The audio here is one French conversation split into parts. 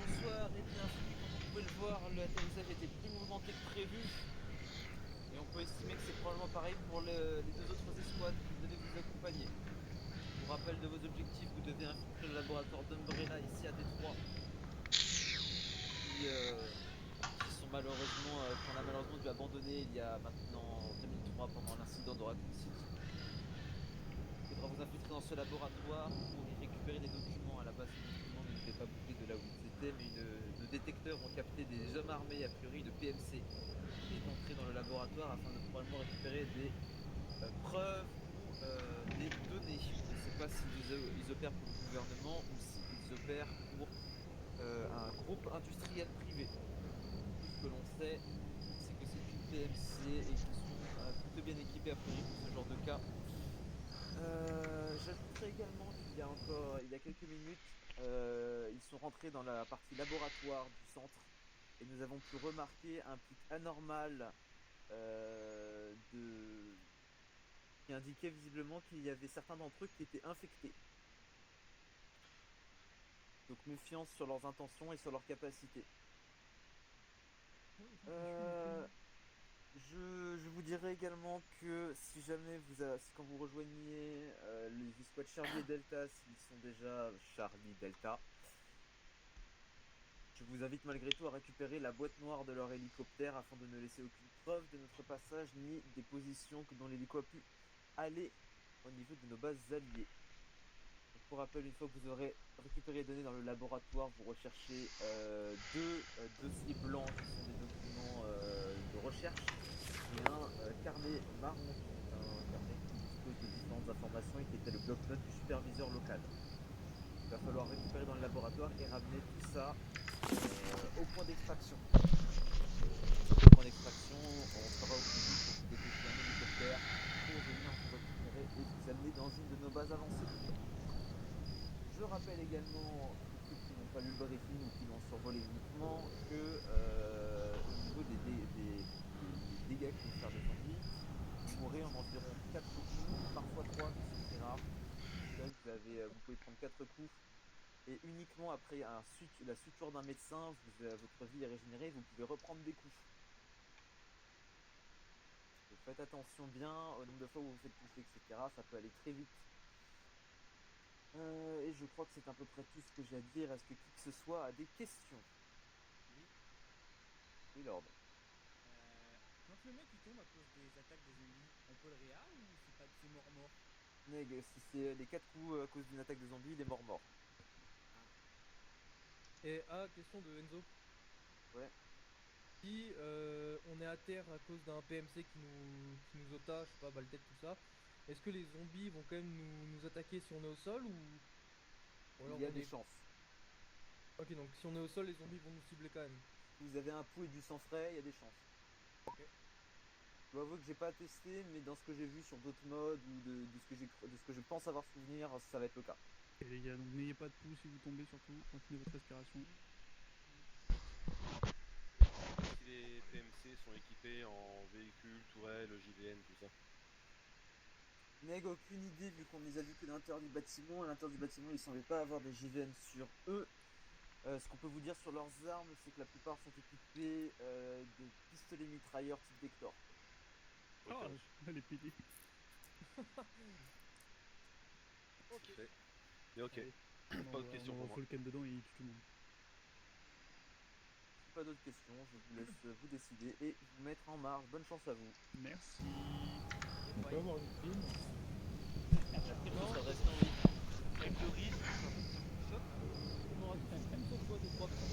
bonsoir et bienvenue. Comme vous pouvez le voir, l'atterrissage était plus mouvementé que prévu. Et on peut estimer que c'est probablement pareil pour les deux autres escouades qui devaient vous accompagner. Pour rappel de vos objectifs, vous devez infiltrer le laboratoire d'Umbrella ici à Détroit. Qui, sont malheureusement, qu'on a malheureusement dû abandonner il y a maintenant 2003 pendant l'incident de Raccoon City. Il faudra vous infiltrer dans ce laboratoire pour y récupérer des documents. À la base, ces documents ne devaient pas bouger de là où ils étaient, mais nos détecteurs ont capté des hommes armés, a priori une PMC, qui est entrée dans le laboratoire afin de probablement récupérer des preuves ou des données. On ne sait pas s'ils opèrent pour le gouvernement ou s'ils opèrent pour un groupe industriel privé. Tout ce que l'on sait, c'est que c'est une PMC et qu'ils sont plutôt bien équipés a priori pour ce genre de cas. J'ajouterai également il y a quelques minutes, ils sont rentrés dans la partie laboratoire du centre et nous avons pu remarquer un pic anormal qui indiquait visiblement qu'il y avait certains d'entre eux qui étaient infectés. Donc méfiance sur leurs intentions et sur leurs capacités. Je vous dirais également que si jamais quand vous rejoignez les escouades Charlie et Delta, s'ils sont déjà Charlie Delta, je vous invite malgré tout à récupérer la boîte noire de leur hélicoptère afin de ne laisser aucune preuve de notre passage ni des positions dont l'hélico a pu aller au niveau de nos bases alliées. Donc, pour rappel, une fois que vous aurez récupéré les données dans le laboratoire, vous recherchez deux dossiers blancs qui sont des documents de recherche et un carnet marron qui est un carnet qui dispose de différentes informations et qui était le bloc-notes du superviseur local. Il va falloir récupérer dans le laboratoire et ramener tout ça au point d'extraction. Au point d'extraction, on fera au plus vite pour vous dépêcher un hélicoptère pour venir vous récupérer et vous amener dans une de nos bases avancées. Je rappelle également, pour ceux qui n'ont pas lu le briefing ou qui l'ont survolé uniquement, que au niveau des dégâts que vont faire les zombies, vous mourrez en environ 4 coups, parfois 3, mais c'est très rare. Vous pouvez prendre 4 coups et uniquement après la suture d'un médecin, votre vie est régénérée et vous pouvez reprendre des coups. Donc faites attention bien au nombre de fois où vous faites toucher, etc. Ça peut aller très vite. Et je crois que c'est à peu près tout ce que j'ai à dire. Est-ce que qui que ce soit a des questions? Oui. Oui, Lord. Quand le mec il tombe à cause des attaques des zombies, on peut le réa ou c'est mort-mort? Neg, si c'est les 4 coups à cause d'une attaque de zombie, il est mort-mort. Ah. Et question de Enzo. Ouais. Si on est à terre à cause d'un PMC qui nous otage, je sais pas, Baltec, tout ça, est-ce que les zombies vont quand même nous attaquer si on est au sol ou Il alors y a on des est. chances. Ok, donc si on est au sol, les zombies vont nous cibler quand même. Si vous avez un pouls et du sang frais, il y a des chances. Ok. Je dois avouer que j'ai pas testé, mais dans ce que j'ai vu sur d'autres modes ou de ce que je pense avoir souvenir, ça va être le cas. Et les gars, donc n'ayez pas de pouls si vous tombez surtout, maintenez votre respiration. Si les PMC sont équipés en véhicules, tourelles, JVN, tout ça. Neg, aucune idée vu qu'on les a vus que à l'intérieur du bâtiment. À l'intérieur du bâtiment, il semblait pas avoir des JVN sur eux. Ce qu'on peut vous dire sur leurs armes, c'est que la plupart sont équipés de pistolets mitrailleurs type Vector. Ok, Ah, elle est pédée. Ok. parfait. Mais ok, Allez, pas de questions on pour envoie moi. Falken dedans et il tue tout le monde. Si pas d'autres questions, je vous laisse vous décider et vous mettre en marche. Bonne chance à vous. Merci. On peut avoir une prime. La prime, ce Non, sera le restant, oui. Prime de risque, c'est un truc comme ça. on aura tous une sauf toi de 3 points.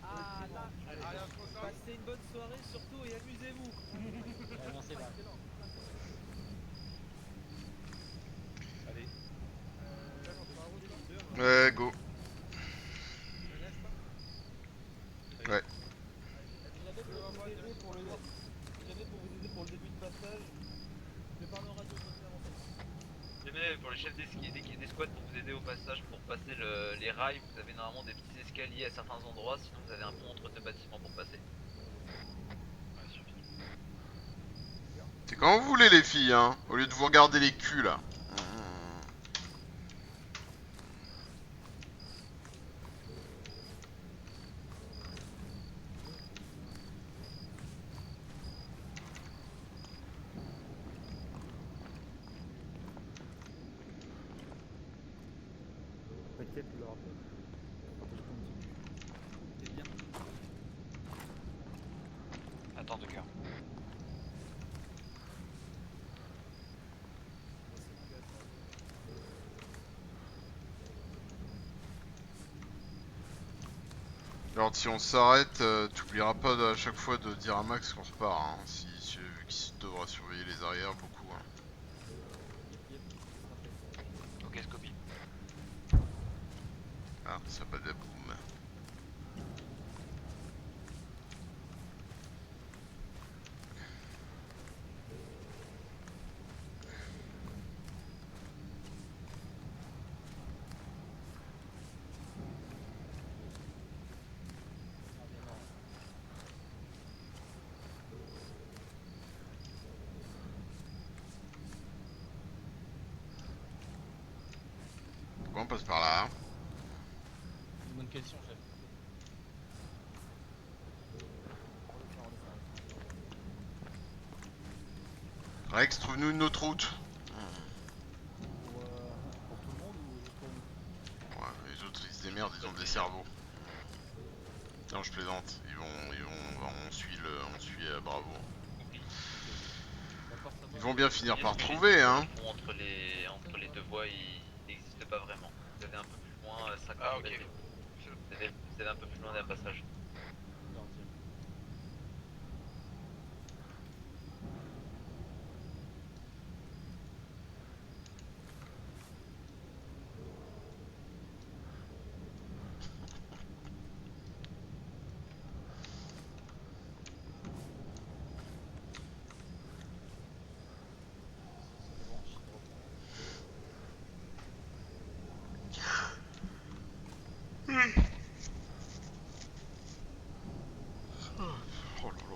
Ah là. Allez, on se concentre. Passez une bonne soirée surtout et amusez-vous. Non, c'est là. Allez, Ouais, go. très bien. Ouais. Si jamais pour vous aider pour le début de passage, je parle en radio continuer avant ça. Jamais pour les chefs d'escouade pour vous aider au passage pour passer les rails, vous avez normalement des petits escaliers à certains endroits, sinon vous avez un pont entre deux bâtiments pour passer. C'est quand vous voulez les filles, hein. Au lieu de vous regarder les culs là. tête de leur rapport. Je continue. C'est bien. Attends de cœur. C'est l'engagement. Alors si on s'arrête, t'oublieras pas à chaque fois de dire à Max qu'on repart, hein, vu qu'il devra surveiller les arrières beaucoup. Hein. Yep, ce sera fait. Ok, Scopy. Ah, ça bat de boum. Pourquoi on passe par là? Bonne question, chef. Rex, trouve-nous une autre route. Pour tout le monde ou juste pour nous? Ouais, les autres ils se démerdent, ils ont des cerveaux. Non, je plaisante. On suit Bravo. Ils vont bien finir par trouver, hein. Le pont entre les deux voies, il n'existe pas vraiment. Vous allez un peu plus loin, 50 Ah, ok. mètres. Vous allez un peu plus loin d'un passage. Oh là là là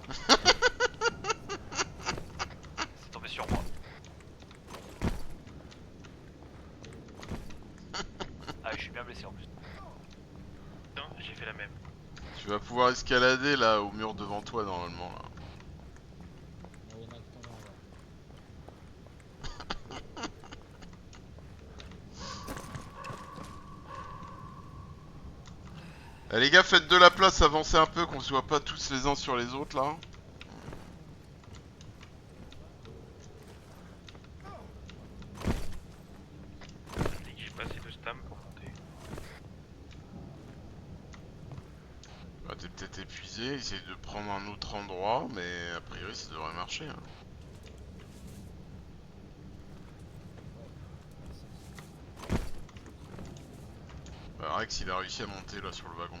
là. C'est tombé sur moi. Ah, je suis bien blessé en plus. Non, j'ai fait la même. Tu vas pouvoir escalader là au mur devant toi normalement là. Eh, les gars, faites de la place, avancez un peu, qu'on se voit pas tous les uns sur les autres là. J'ai pas assez de stam pour monter. Bah, t'es peut-être épuisé, essaye de prendre un autre endroit, mais a priori ça devrait marcher. Hein. Bah, Rex il a réussi à monter là sur le wagon.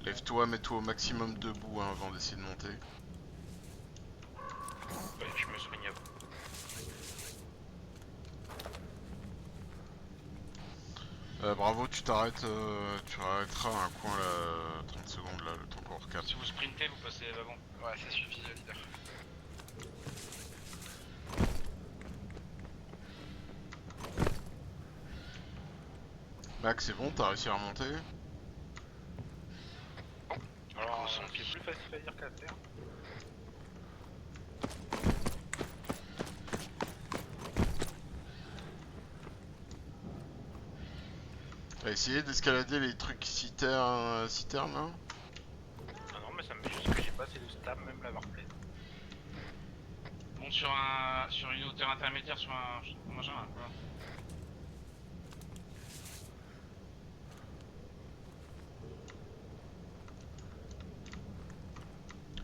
Lève-toi, mets-toi au maximum debout hein, avant d'essayer de monter. Ouais, je me soigne à vous. Bravo, tu t'arrêtes, tu arrêteras à un coin là, 30 secondes là, le temps qu'on recapte. Si vous sprintez, vous passez les wagons. Ouais, ça suffit, leader. Max, c'est bon, t'as réussi à remonter? Alors, c'est plus facile à dire qu'à faire. T'as essayé d'escalader les trucs citernes là? Ah non, mais ça me fait juste que j'ai pas assez de stam, même l'avoir fait. Bon, sur une hauteur intermédiaire, sur un machin là. Voilà.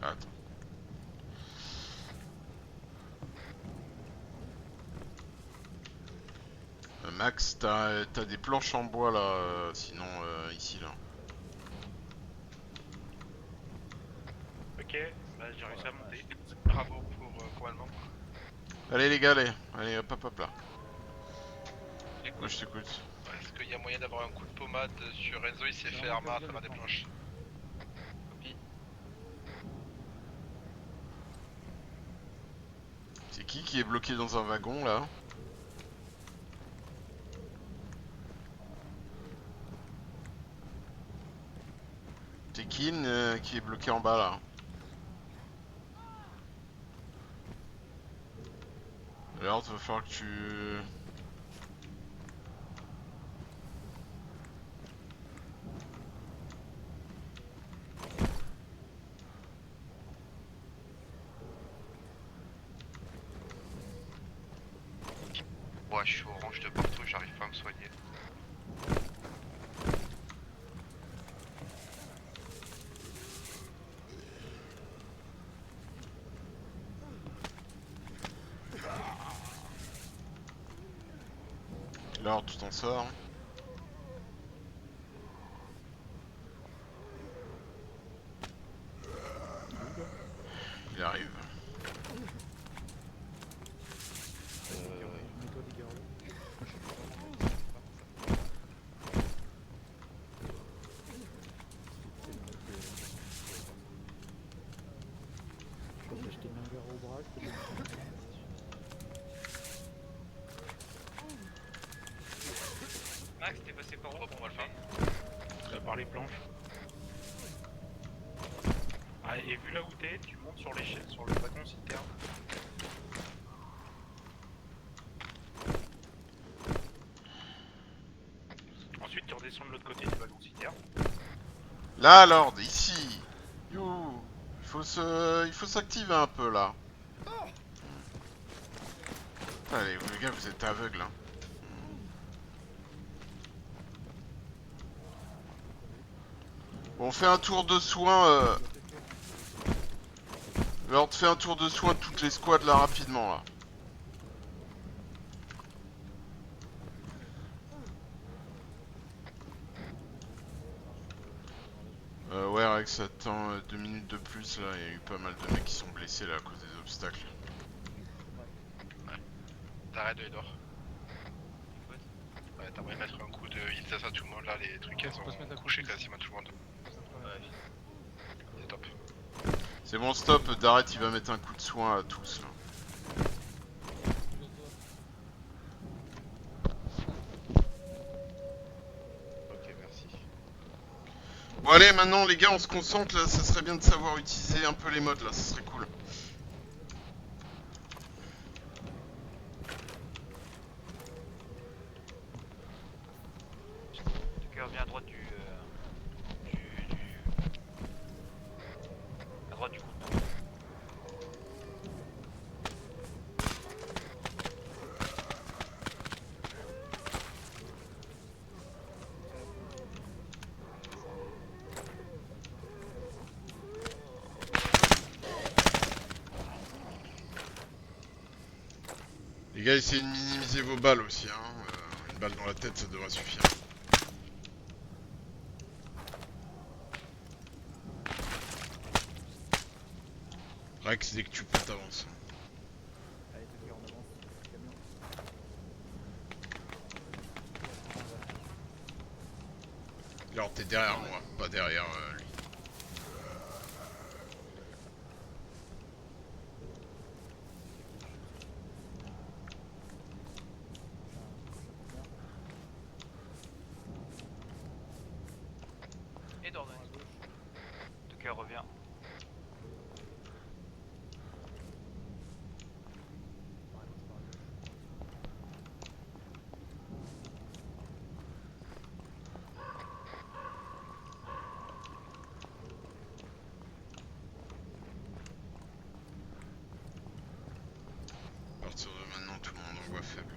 Attends. Max, t'as des planches en bois là, sinon ici là. Ok, bah j'ai réussi à monter. Bravo pour Allemand. Allez les gars, allez hop hop hop là. Moi je t'écoute. Est-ce qu'il y a moyen d'avoir un coup de pommade sur Enzo? Il s'est fait armar à travers des planches. Copie. C'est qui est bloqué dans un wagon là? Kin qui est bloqué en bas là. Alors, il va falloir que tu... Ouais, je suis orange de partout, j'arrive pas à me soigner. Alors, tu t'en sors. Il arrive. Max, t'es passé par où? On va le faire. Par les planches. Ah, et vu là où t'es, tu montes sur l'échelle, sur le wagon citerne. Ensuite, tu redescends de l'autre côté du wagon citerne. Là, Lord, ici. You. Il faut s'activer un peu là. Allez, vous les gars, vous êtes aveugles. Hein. Bon, on fait un tour de soin. Lord, fait un tour de soin de toutes les squads là rapidement là. Ouais, Rex, attends 2 minutes de plus là. Il y a eu pas mal de mecs qui sont blessés là à cause des obstacles. T'arrêtes de Edouard. Ouais, t'as moyen de mettre un coup de heals à tout le monde là, les trucs elles ont couché quasiment tout le monde. Ouais, c'est top. C'est bon, stop, Daret il va mettre un coup de soin à tous là. Ok, merci. Bon allez, maintenant les gars, on se concentre là, ça serait bien de savoir utiliser un peu les modes là, ça serait cool. Tucker, viens à droite à droite du coup. Les gars, essayez de minimiser vos balles aussi, hein. Une balle dans la tête, ça devrait suffire. Rex, dès que tu peux, t'avances. Allez, Tucker, on avance. Camion. Alors t'es derrière moi, pas derrière lui. Et d'ordre. Tucker, reviens. À partir de maintenant, tout le monde en voix faible.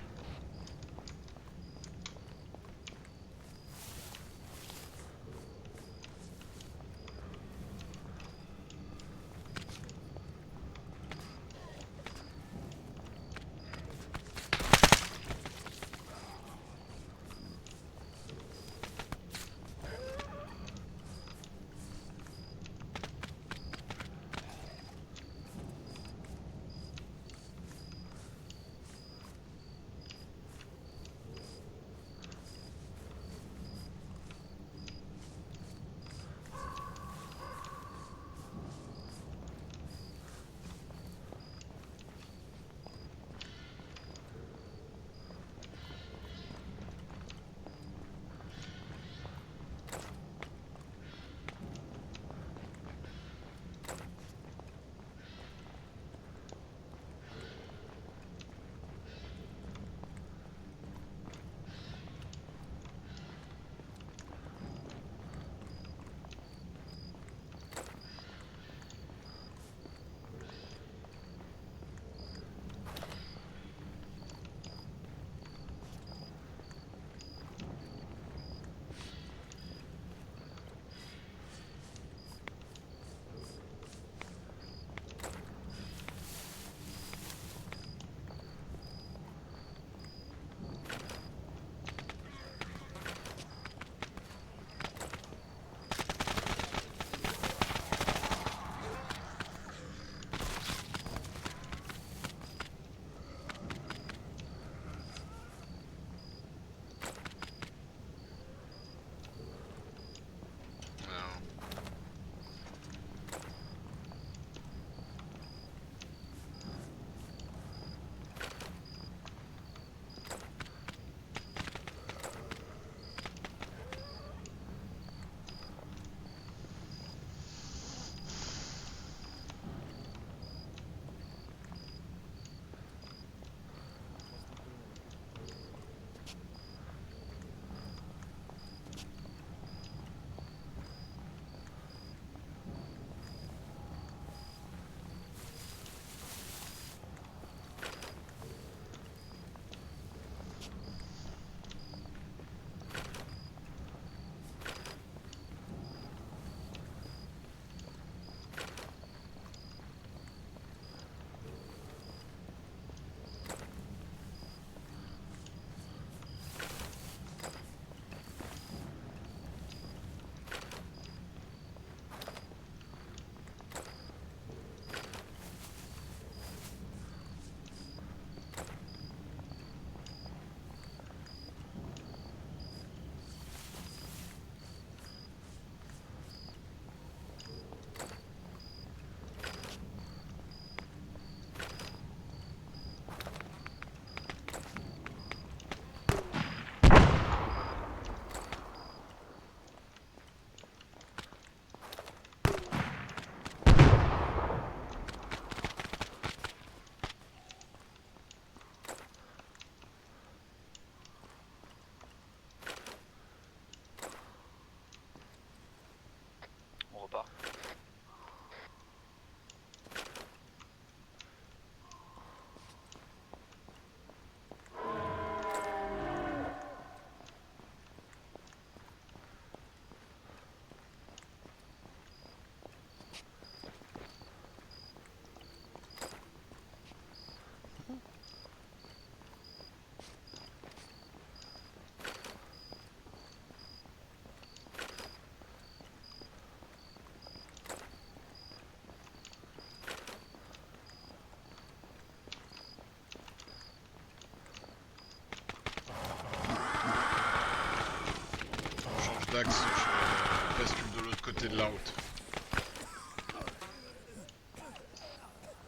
Max, je bascule de l'autre côté de la route.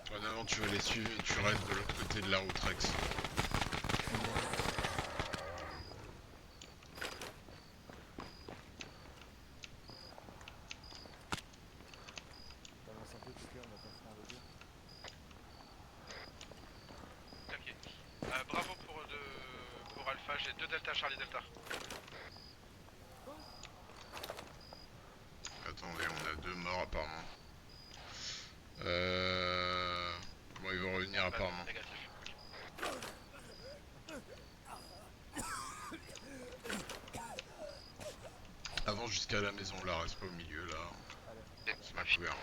Toi d'avant tu vas les suivre et tu restes de l'autre côté de la route, Rex. T'avances un peu, Tucker, on va faire faire le tour. Ok. Bravo pour Alpha, j'ai 2 Delta, Charlie Delta. Attendez, on a 2 morts apparemment. Bon, ils vont revenir apparemment. Négatif. Avance jusqu'à la maison là, reste pas au milieu là. Allez. C'est ma couvert.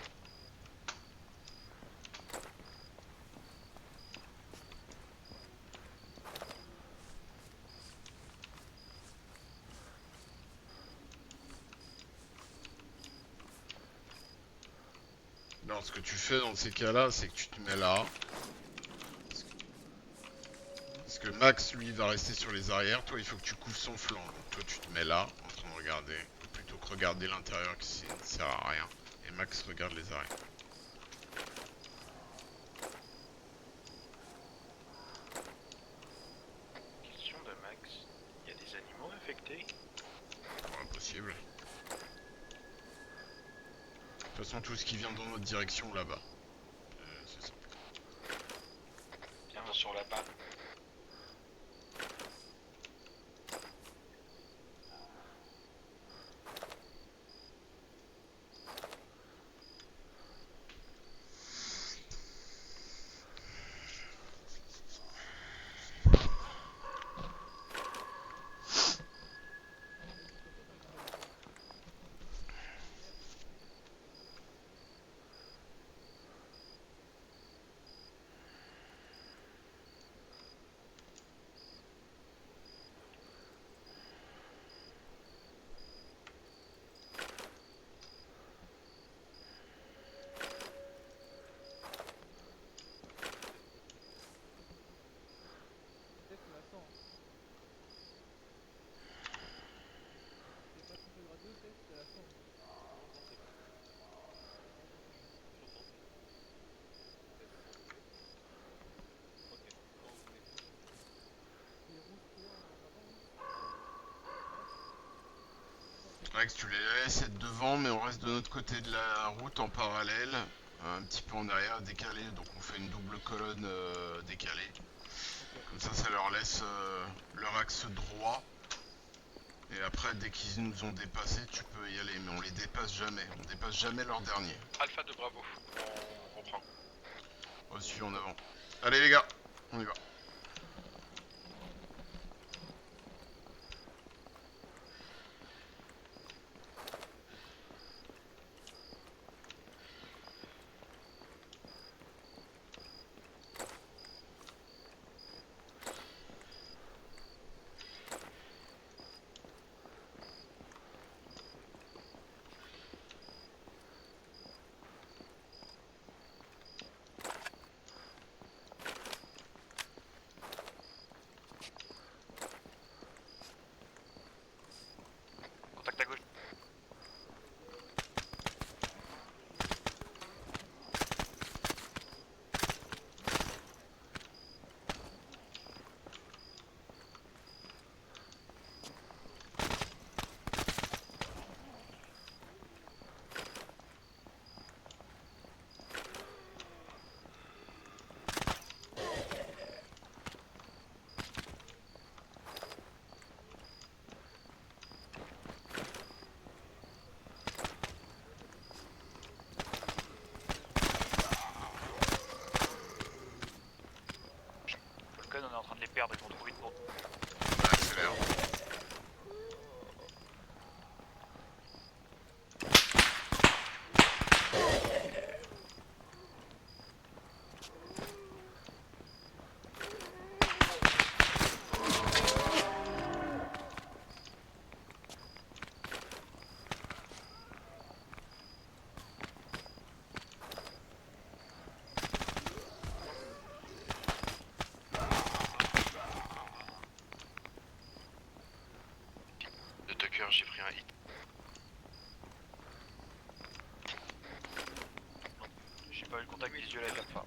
Non, ce que tu fais dans ces cas-là, c'est que tu te mets là. Parce que Max, lui, va rester sur les arrières. Toi, il faut que tu couvres son flanc. Donc toi, tu te mets là, en train de regarder. Plutôt que regarder l'intérieur qui ne sert à rien. Et Max regarde les arrières. Question de Max. Il y a des animaux infectés? Impossible. De toute façon, tout ce qui vient dans notre direction là-bas. C'est ça. Bien sur là-bas. Test, on l'attend. C'est pas tout de radio, test, c'est la fin. Rex, tu les laisses être devant, mais on reste de notre côté de la route en parallèle. Un petit peu en arrière, décalé. Donc on fait une double colonne décalée. Comme ça leur laisse leur axe droit. Et après, dès qu'ils nous ont dépassés, tu peux y aller. Mais on les dépasse jamais. On dépasse jamais leur dernier. Alpha de Bravo, on reprend. Reçu en avant. Allez les gars, on y va. contact visuel avec Alpha.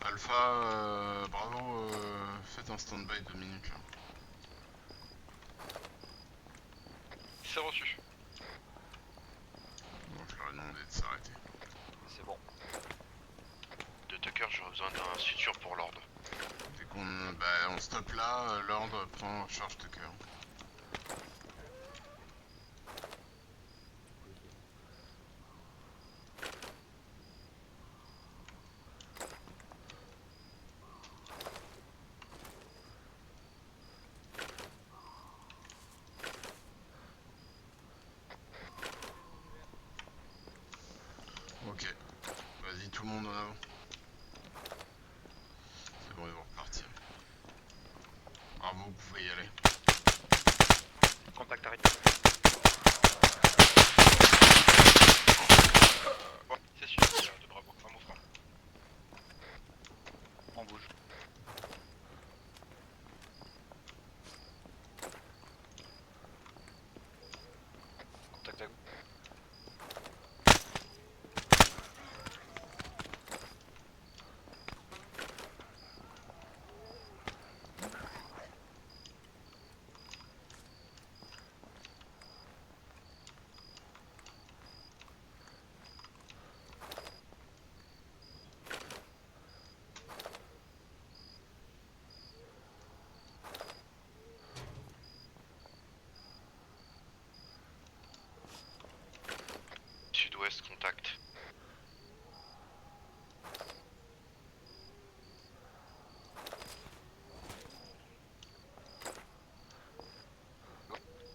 Alpha, bravo, faites un stand-by 2 minutes là. C'est reçu. Bon, je leur ai demandé de s'arrêter. C'est bon. De Tucker, j'aurais besoin d'un suture pour l'ordre. Dès qu'on on stoppe là, l'ordre prend en charge Tucker. Ok, vas-y tout le monde en avant. C'est bon, ils vont repartir. Bravo, vous pouvez y aller. Contact arrêté. C'est suffisant de bravo, un mot franc. On bouge. Contact à vous. Sud-ouest, contact.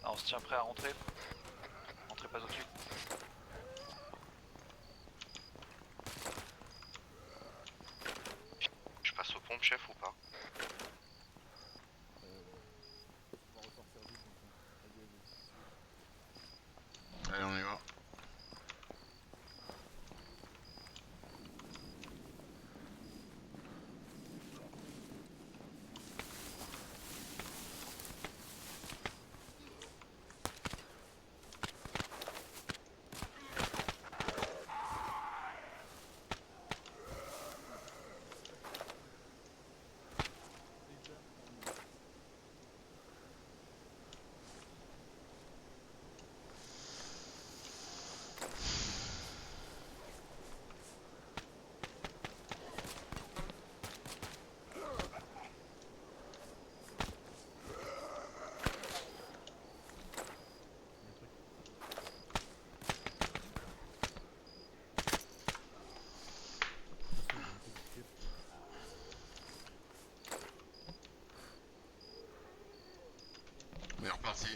Ah, on se tient prêt à rentrer. Rentrez pas au-dessus. Je passe aux pompes, chef, ou pas? On va ressortir vite maintenant. Allez, Allez, on y va. On est reparti.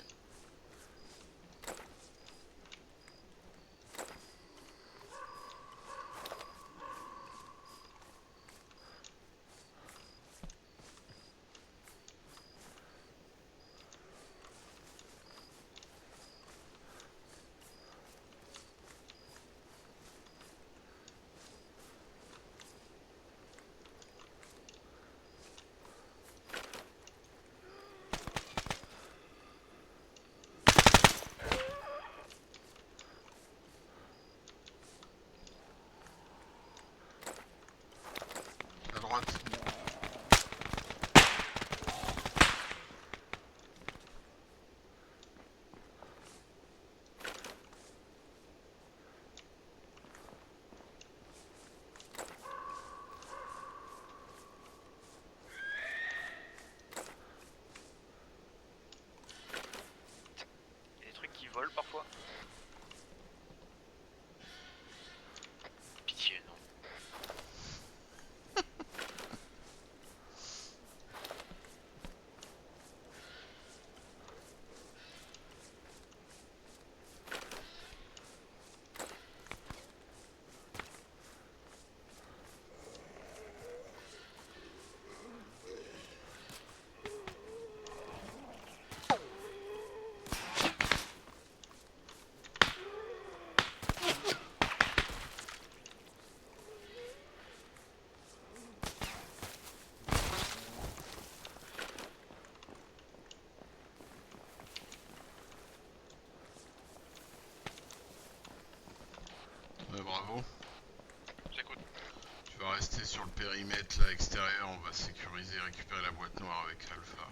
rester sur le périmètre là extérieur, on va sécuriser, récupérer la boîte noire avec Alpha.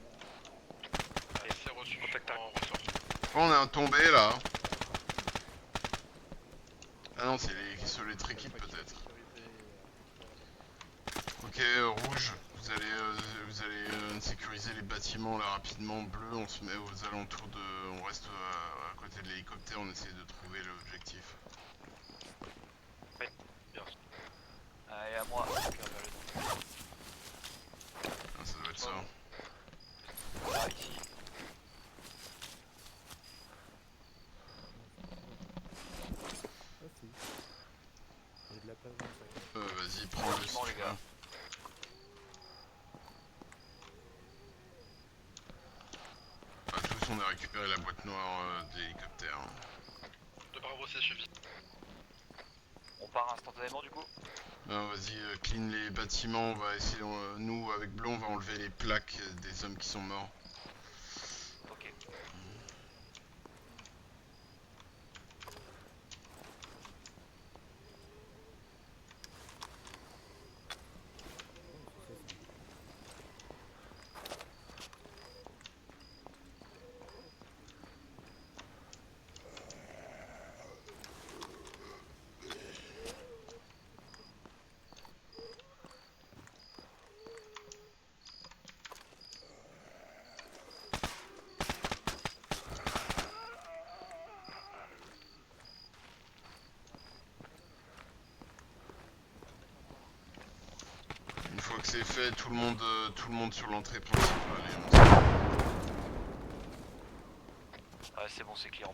Et c'est reçu, contact en ressort. Oh, on a un tombé là. Ah non, c'est l'autre équipe peut-être. Ok, rouge, vous allez sécuriser les bâtiments là rapidement. Bleu, on se met aux alentours de... On reste à côté de l'hélicoptère, on essaie de trouver l'objectif. Allez, à moi. Ah, ça doit être ça. Voilà, ici. Ah si. Il y a de la place dans le sac. Vas-y, prends-le si Tranquillement, tu les gars. veux. À tous, on a récupéré la boîte noire de l'hélicoptère. De Bravo, c'est suivi. On part instantanément du coup. Vas-y, clean les bâtiments, on va essayer, nous avec Blond, on va enlever les plaques des hommes qui sont morts. Ok. Une fois que c'est fait, tout le monde sur l'entrée principale. Et on... Ouais, c'est bon, c'est clair.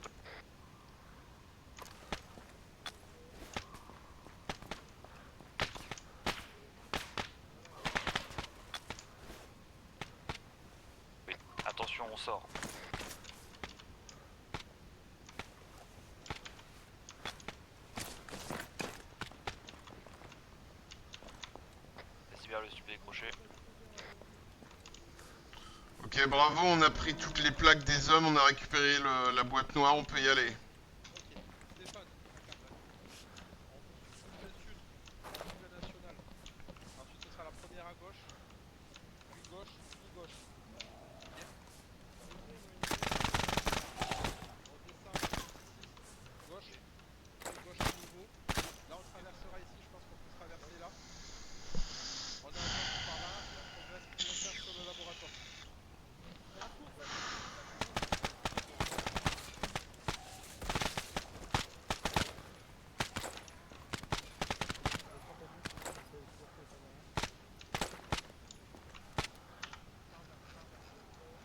Oui, attention, on sort. Vas-y, vers le super décroché. Ok, bravo, on a pris toutes les plaques des hommes, on a récupéré la boîte noire, on peut y aller. Stéphane, on le sud, la nationale. Ensuite, ce sera la première à gauche, puis gauche, puis gauche. On descend ici, gauche, puis gauche à nouveau. Là, on traversera ici, je pense qu'on peut traverser là. On a un autre par là, et on progresse prioritaire sur le laboratoire.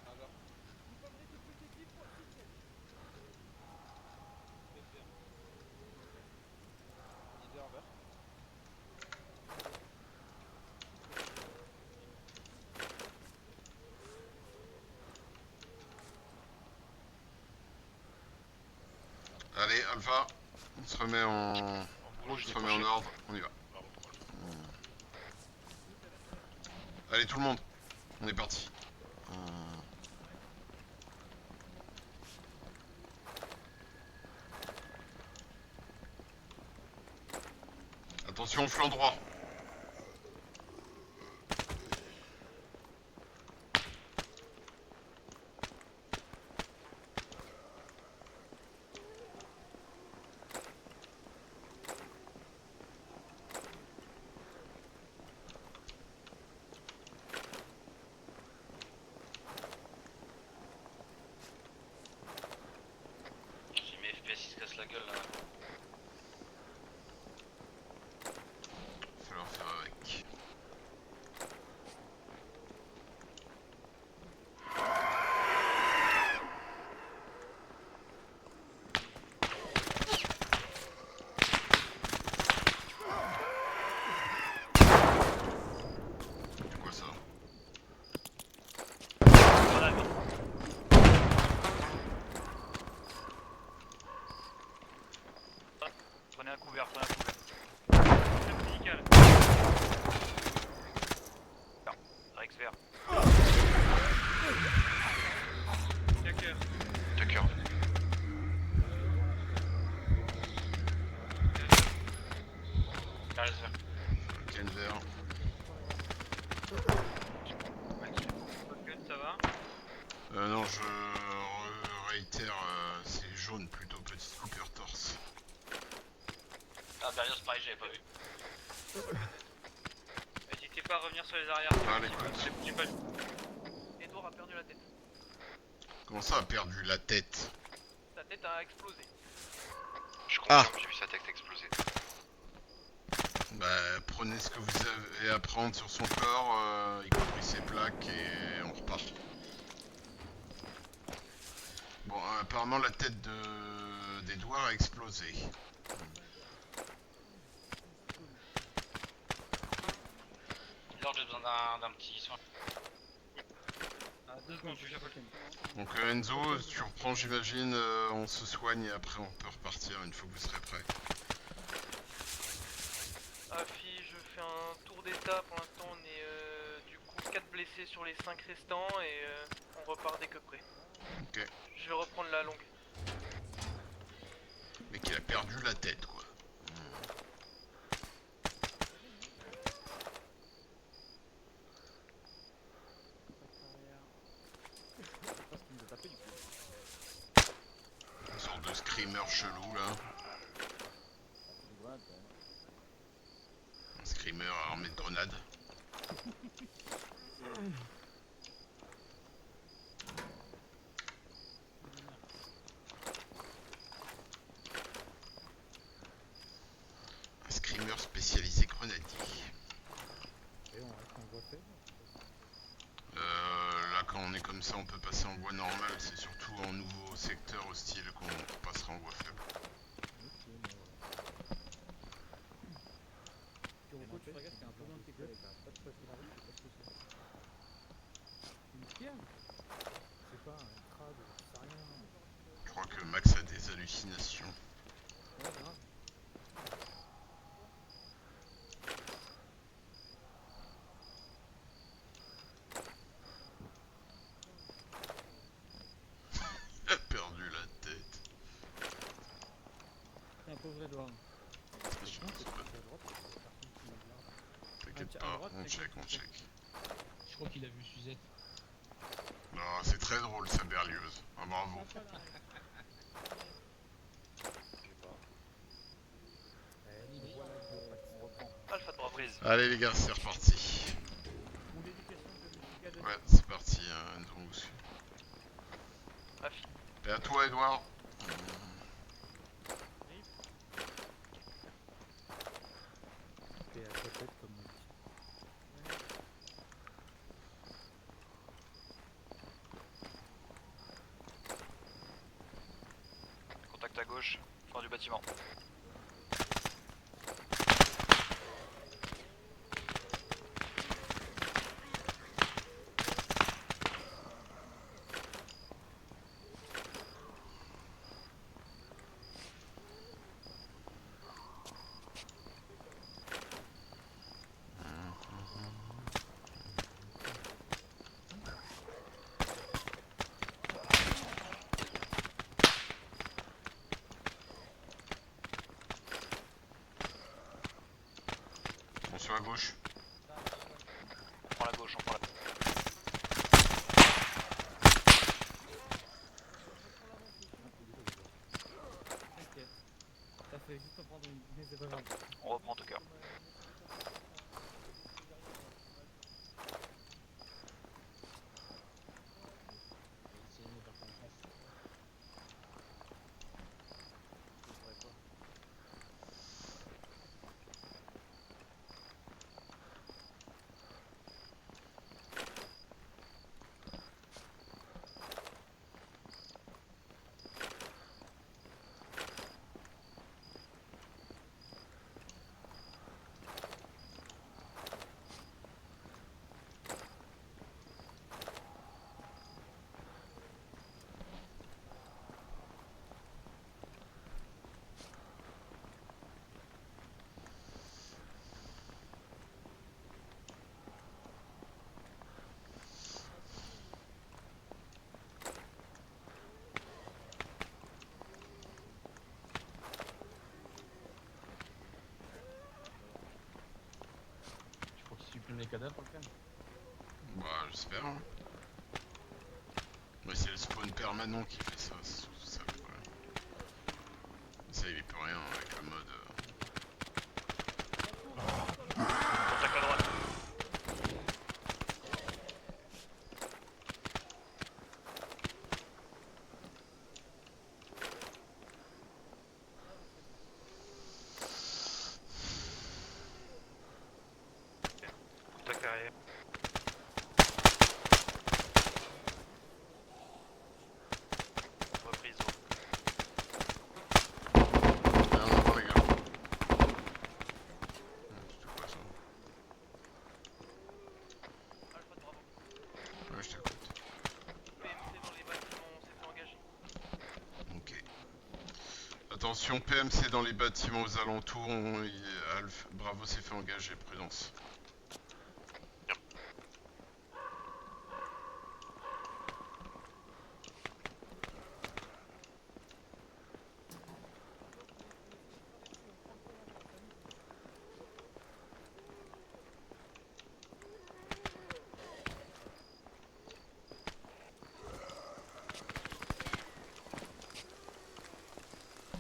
Alors. Leader vert. Allez, Alpha, on se remet en... Rouge, On se remet en ordre, on y va. Bravo, bravo. Allez, tout le monde, on est parti. Attention, flanc droit. J'ai mes FPS qui se cassent la gueule là. Il va falloir faire avec. C'est quoi ça? Grenade. Prenez un couvert, prenez un couvert. Médical. Rex vert. Hacker. D'accord. Carles vert. Ok. scan vert. Spoken, ça va? Non, je réitère, c'est jaune plutôt, petite coupure torse. Ah, Berrios, pareil, j'avais pas vu. N'hésitez pas à revenir sur les arrières. Ah, l'écoute. J'ai pas vu. Edouard a perdu la tête. Comment ça a perdu la tête? Sa tête a explosé. Je Ah. confirme, j'ai vu sa tête exploser. Bah, prenez ce que vous avez à prendre sur son corps, y compris ses plaques, et on repart. Bon, apparemment la tête d'Edouard a explosé. Lord, j'ai besoin d'un petit soin. Ah, 2 secondes, je suis Donc Enzo, tu reprends j'imagine, on se soigne et après on peut repartir une fois que vous serez prêts. Afi, je fais un tour d'état. Pour l'instant, on est du coup 4 blessés sur les 5 restants et on repart dès que prêt. Ok. Je vais reprendre la longue. Mais qu'il a perdu la tête quoi. Une sorte de screamer chelou là. Un screamer armé de grenades. Un screamer spécialisé grenadier. Là quand on est comme ça on peut passer en voie normale, c'est surtout en nouveau secteur hostile qu'on passera en voie faible. Tu repos, tu regardes, t'es un peu loin de tes collègues là. Pas de passer la route, c'est pas ce que c'est. Une pierre? C'est pas un crabe, c'est rien. Je crois que Max a des hallucinations. Ouais, grave. Il a perdu la tête. C'est un pauvre Edouard. T'inquiète À pas, droite, on check, t'inquiète. on check. Je crois qu'il a vu Suzette. Non, c'est très drôle sa berlieuse. Ah, bravo. Alpha 3 prise. Allez les gars, c'est reparti. Mon éducation de Lucica de Ouais, c'est parti, Enzo vous suit. Afi. Et à toi Edouard. Et à sa tête comme Contact à gauche, fin du bâtiment. On sur la gauche. On prend la gauche, on prend la gauche. T'inquiète. Ça fait juste en prendre une, mais c'est pas grave. On reprend tout cœur. fume les cadavres quand même. Bah, j'espère. Hein. Mais c'est le spawn permanent qui fait ça, c'est surtout ça le problème. Ça, il peut rien avec le mode. Contact à droite. Contact arrière. Reprise. Ah, on entend les gars. C'est quoi ça? Alpha de Bravo. Ouais, je t'écoute. PMC dans les bâtiments, on s'est fait engager. Ok. Attention, PMC dans les bâtiments aux alentours, Bravo s'est fait engager, prudence.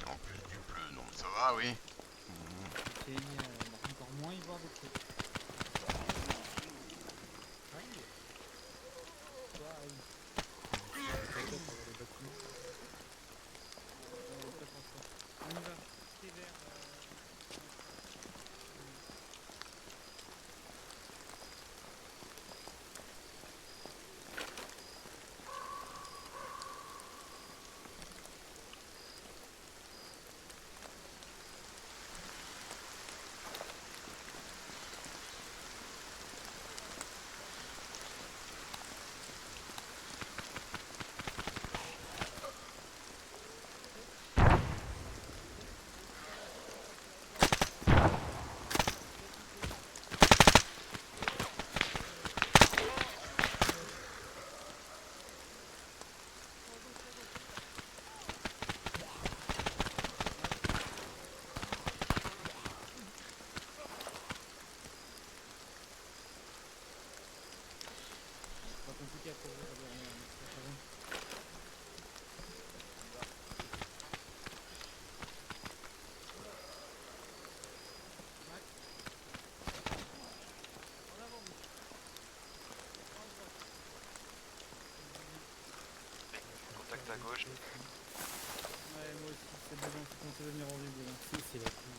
En plus du bleu, non, ça va, oui. Et encore moins y voir des trucs. On y va. C'est vert. Pas compliqué à couvrir Contact à gauche. Ouais, moi aussi, c'est des gens qui commencent à devenir horribles là. C'est la pluie.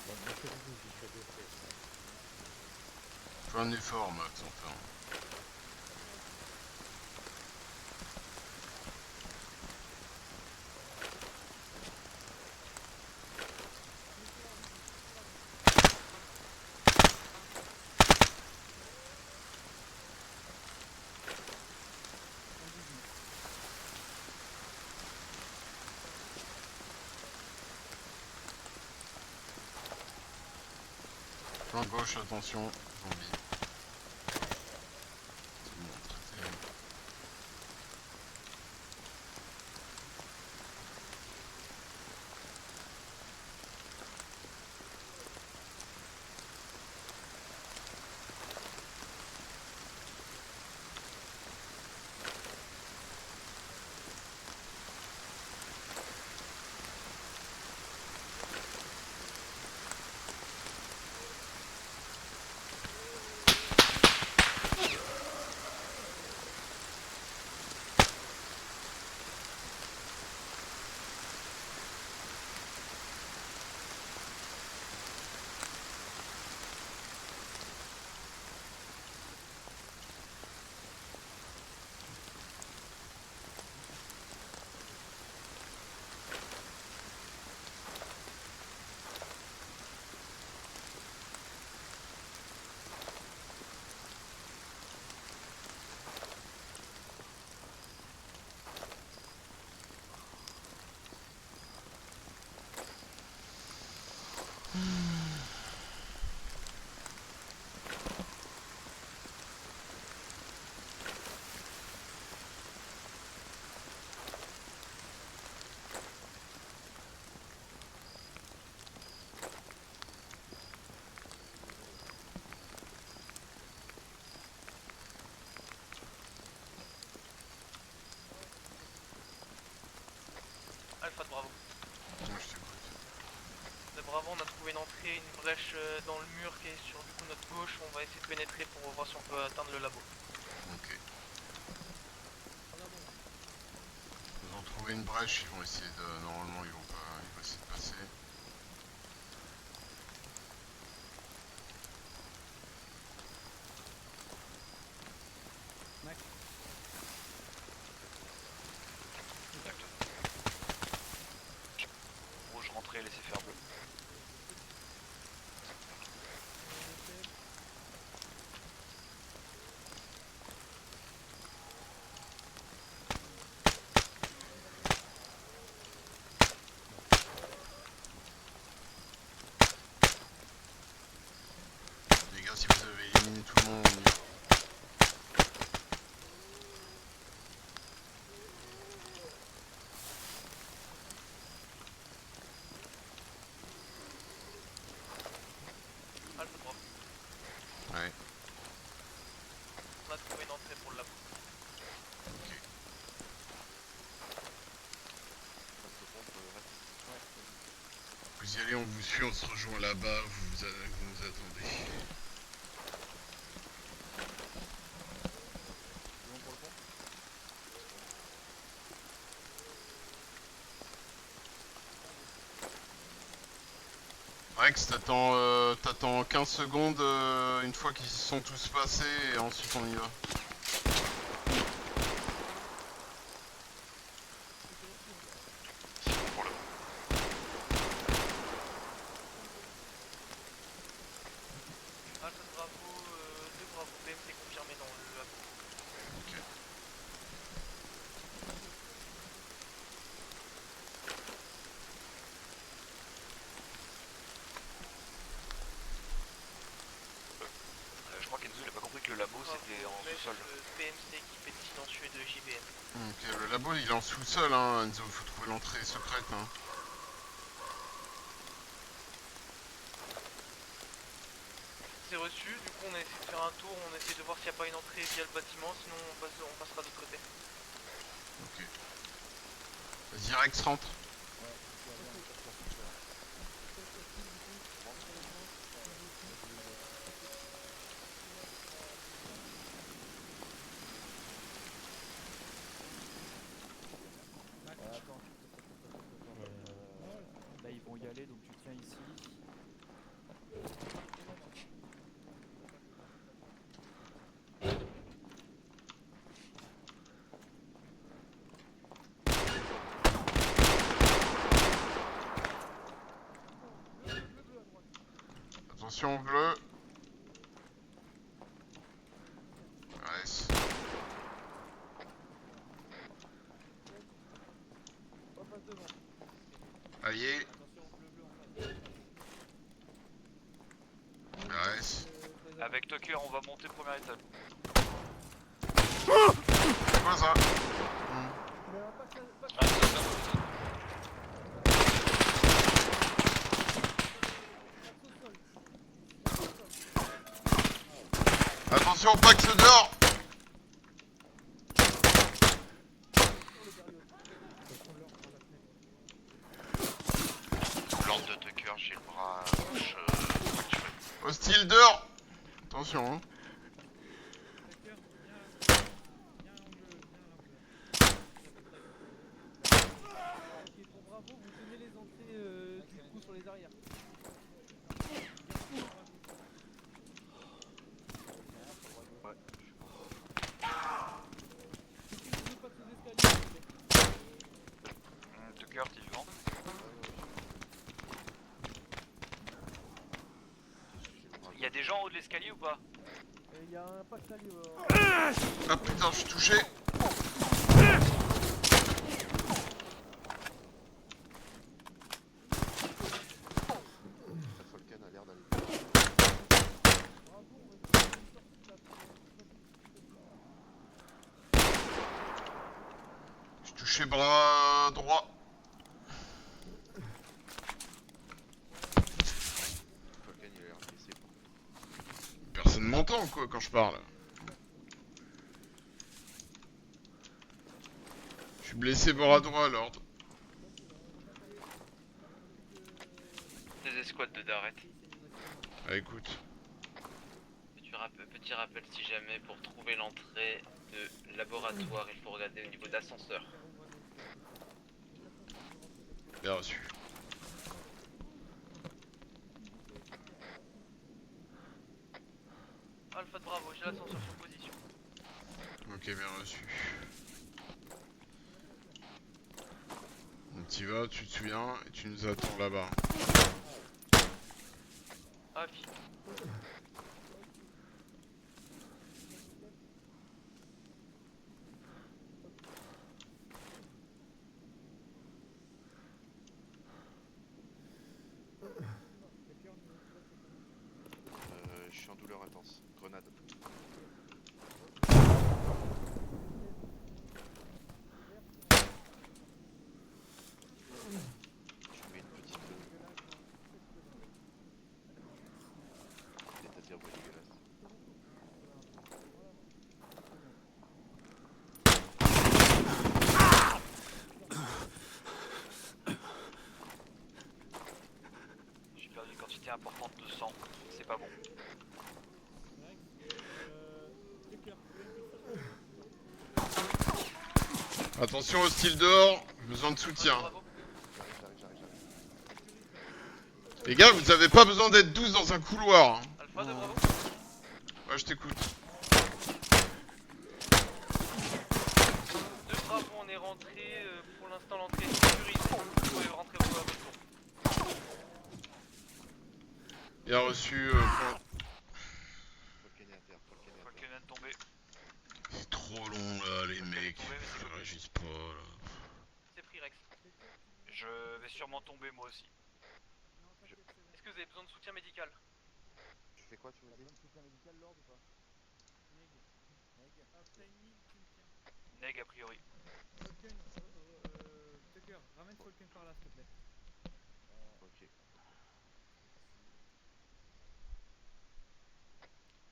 Bon, moi, c'est rouge, je suis à deux fesses. Fais un effort, Max, enfin. Flanc gauche, attention, zombie. Tout le monde traité. Alpha de Bravo. Moi je t'écoute. De Bravo, on a trouvé une entrée, une brèche dans le mur qui est sur du coup notre gauche. On va essayer de pénétrer pour voir si on peut atteindre le labo. Ok. Ils ont trouvé une brèche, ils vont essayer de... Normalement ils vont essayer de passer. Max. Rouge, rentrez, laissez faire bleu. Les gars, si vous avez éliminé tout le monde, on y va. Alpha de Bravo. Ouais. On a trouvé une entrée pour le labo. Vous y allez, on vous suit, on se rejoint là-bas, vous nous attendez. Rex, t'attends 15 secondes une fois qu'ils sont tous passés et ensuite on y va. C'est bon pour le coup. Alpha de Bravo, 2 Bravo, PMC confirmé dans le labo. Ok. Je crois qu'Enzo il a pas compris que le labo c'était en sous-sol. PMC équipé de silencieux de JBN. Ok, le labo il est en sous-sol, hein, Enzo, il faut trouver l'entrée secrète. Hein. C'est reçu, du coup on a essayé de faire un tour, on essaie de voir s'il n'y a pas une entrée via le bâtiment, sinon on passera de l'autre côté. Ok. Vas-y, Rex, rentre. Attends. Là ils vont y aller, donc tu tiens ici. Attention, bleu. Nice. Allié. Nice. Avec Tucker, on va monter première étape. C'est quoi ça? Attention, Pax dehors! L'ordre de Tucker, j'ai le bras gauche fracturé. Hostile dehors! Attention, hein. Ok, pour Bravo, vous tenez les entrées du coup sur les arrières. Tucker, t'es vivant? Il y a des gens en haut de l'escalier ou pas? Il y a un pack sali. Ah putain, je suis touché! Falcon a l'air d'aller. Je suis touché bras droit. Falcon il a l'air blessé. Personne m'entend quoi quand je parle. Je suis blessé bras droit, Lord. squad de Darret. Ah, écoute. Petit rappel si jamais pour trouver l'entrée de laboratoire, il faut regarder au niveau d'ascenseur. Bien reçu. Alpha de Bravo, j'ai l'ascenseur sur position. Ok, bien reçu. Donc t'y vas, tu te souviens, et tu nous attends là-bas. Afi. Je suis en douleur intense. Grenade. Je mets une petite... C'est-à-dire quoi dégueulasse. J'ai perdu une quantité importante de sang, c'est pas bon. Attention au style dehors, besoin de soutien. J'arrive. Les gars, vous avez pas besoin d'être 12 dans un couloir. Alpha de Bravo. Ouais, je t'écoute. De Bravo, on est rentré. Pour l'instant, l'entrée est sécurisée. Vous pouvez rentrer au votre tour. Bien reçu. Falken vient de tomber. C'est trop long là, les mecs. Ils réagissent pas là. C'est pris, Rex. Je vais sûrement tomber moi aussi. Est-ce que vous avez besoin de soutien médical? Tu fais quoi, tu me dis? Neg a priori. Tucker, ramène Falken par là, s'il te plaît. Ok.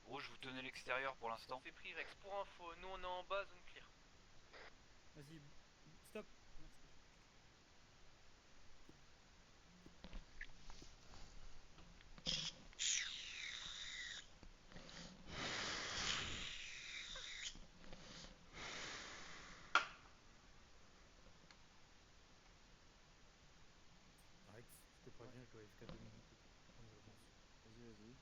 Rouge, vous tenez l'extérieur pour l'instant. C'est pris, Rex. Pour info, nous on est en bas, zone clear. Vas-y, stop. Merci. Rex, je te préviens, je dois FK 2 minutes en urgence. Vas-y.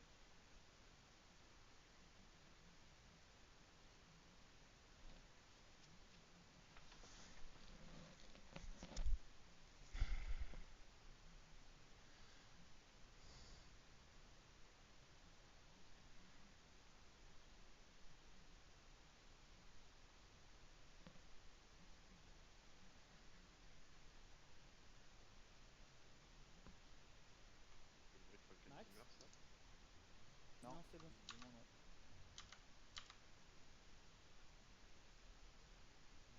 C'est le bruit de Falken Max qui meurt, ça? Non, c'est bon. Non.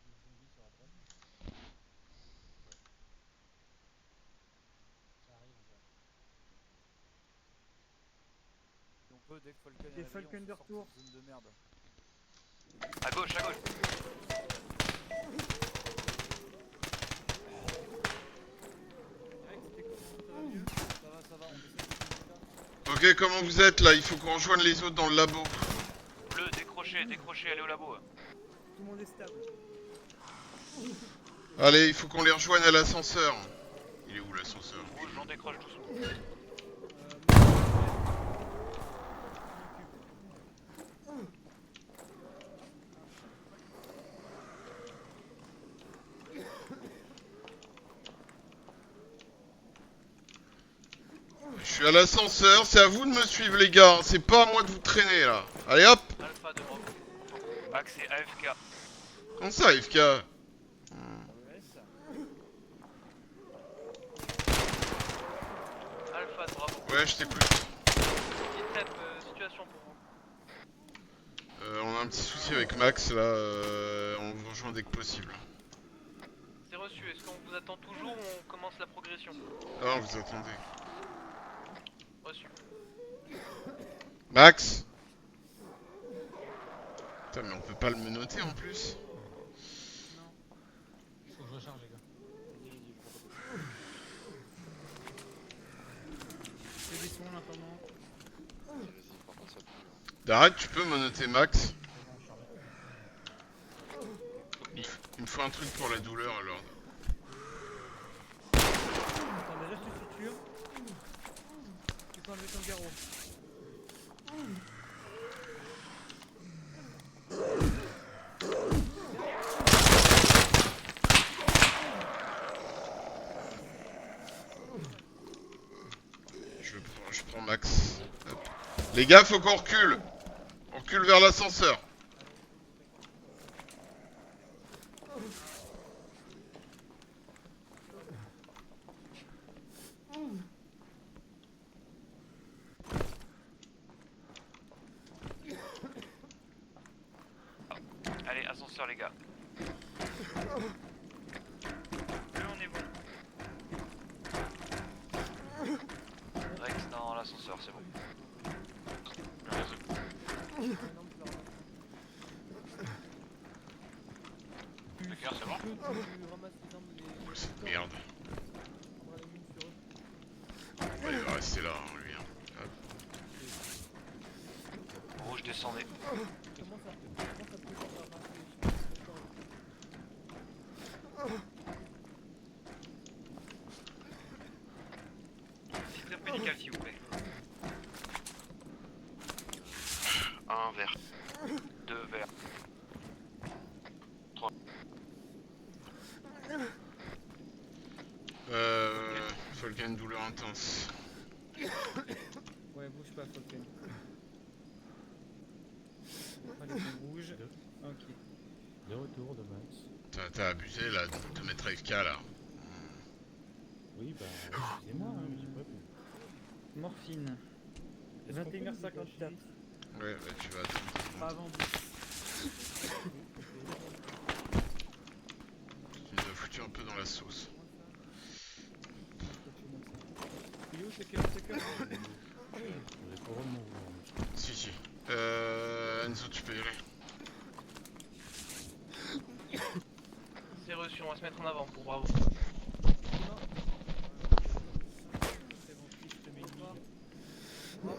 Des zombies sur la place. Ça arrive ou pas? Si on peut, dès que Falken est Et réveillé, Falken on de se sort de retour. cette zone de merde. À gauche, à gauche. Rex, t'es comment? Ça va mieux? Ça va, on essaie de faire ça. Ok, comment vous êtes là? Il faut qu'on rejoigne les autres dans le labo. Bleu, décrochez, allez au labo. Tout le monde est stable. Allez, il faut qu'on les rejoigne à l'ascenseur. Il est où l'ascenseur? Rouge, j'en décroche doucement. Je suis à l'ascenseur, c'est à vous de me suivre les gars, c'est pas à moi de vous traîner là. Allez hop. Alpha de Bravo. Max et AFK. Comment ça FK? Alpha de Bravo. Ouais, je t'écoute. Petite situation pour vous. On a un petit souci avec Max là, on vous rejoint dès que possible. C'est reçu. Est-ce qu'on vous attend toujours ou on commence la progression? Ah, vous attendez. Reçu. Max? Putain, mais on peut pas le menotter en plus. Faut que je recharge, les gars. Arrête, tu peux me noter Max? Copie. Il me faut un truc pour la douleur alors. Attends, déjà, je te suture. Tu peux enlever ton garrot. Je prends Max. Hop. Les gars, faut qu'on recule. On recule vers l'ascenseur. Allez, ascenseur les gars. Là on est bon. Rex dans l'ascenseur, c'est bon. D'accord, c'est bon. Tu ramasses les armes des... Oh, cette merde. On va la mine sur eux. Ouais, il va rester là, hein, lui. Hein. Hop. Rouge, descendez. Comment ça peut ramasser Citron médical s'il vous plaît. Un verre. 2 verres. Folken, douleur intense. Ouais, bouge pas, Falken. Allez, c'est rouge. Ok. De retour de Max. T'as abusé là de mettre AFK là. Oui, bah, excusez-moi, hein, j'ai pas vu. Morphine. 21h54. Ouais, bah tu vas attendre. Pas avant Tu nous as foutu un peu dans la sauce. Il est où ce cœur? Vous avez pas vraiment ouvert. Si. Enzo, tu peux y aller. C'est reçu, on va se mettre en avant pour bravo. C'est bon, je te mets une ligne. Bravo, bravo.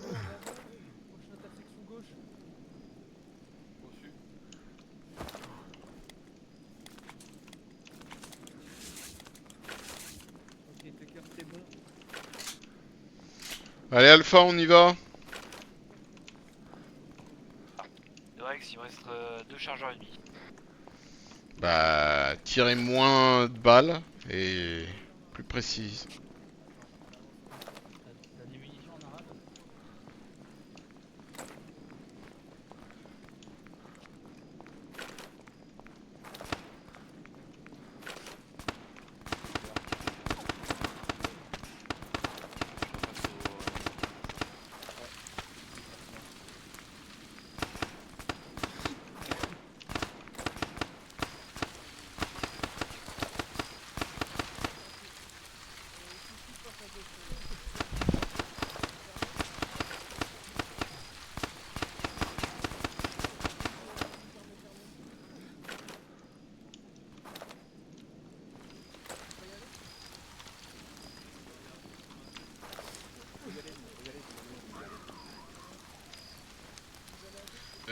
Prochaine intersection gauche. Reçu. Ok, Tucker, c'est bon. Allez Alpha, on y va. Rex, il me reste 2 chargeurs et demi. Bah, tirez moins de balles et plus précise. T'as des munitions en arabe?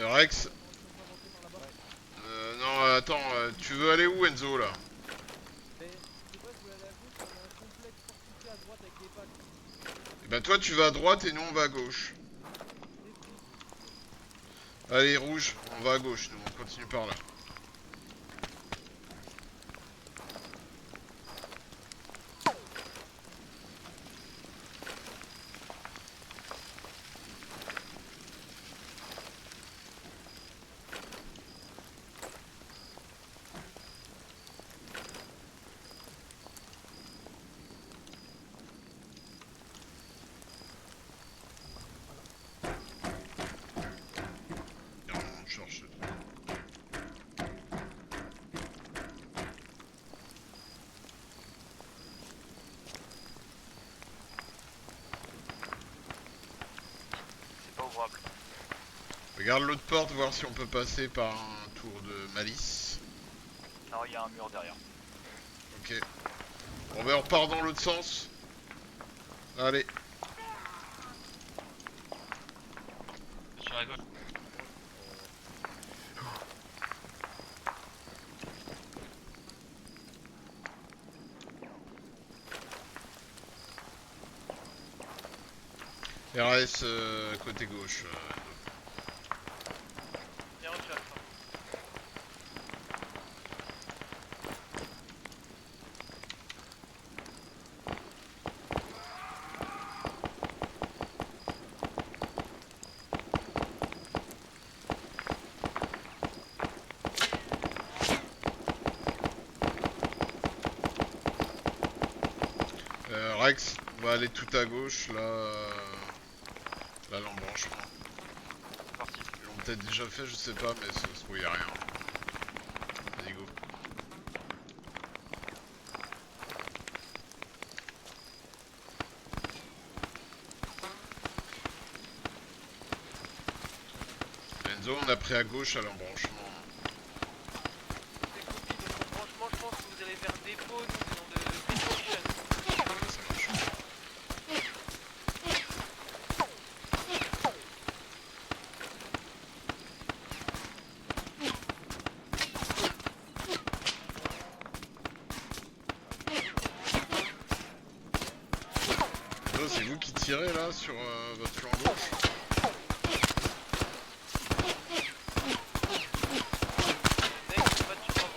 Rex. Non, attends, tu veux aller où Enzo là? Mais je sais pas, je voulais aller à gauche, on a un complexe fortifié à droite avec des packs. Et bah toi tu vas à droite et nous on va à gauche. Allez rouge, on va à gauche, nous on continue par là. On cherche. C'est pas ouvrable. Regarde l'autre porte, voir si on peut passer par un tour de malice. Non, il y a un mur derrière. Ok. Bon ben on repart dans l'autre sens. Allez. Sur la gauche. RS côté gauche. Bien reçu, Alpha. Rex, on va aller tout à gauche, là l'embranchement. Parti. Ils l'ont peut-être déjà fait, je sais pas, mais ça se trouve, y a rien. Vas-y, go. Enzo, on a pris à gauche à l'embranchement. C'est copie, donc franchement, je pense que vous allez vers dépôt, nous venons de Destruction. Ça marche. Enzo, c'est vous qui tirez là sur votre flanc gauche? Next, pas de support.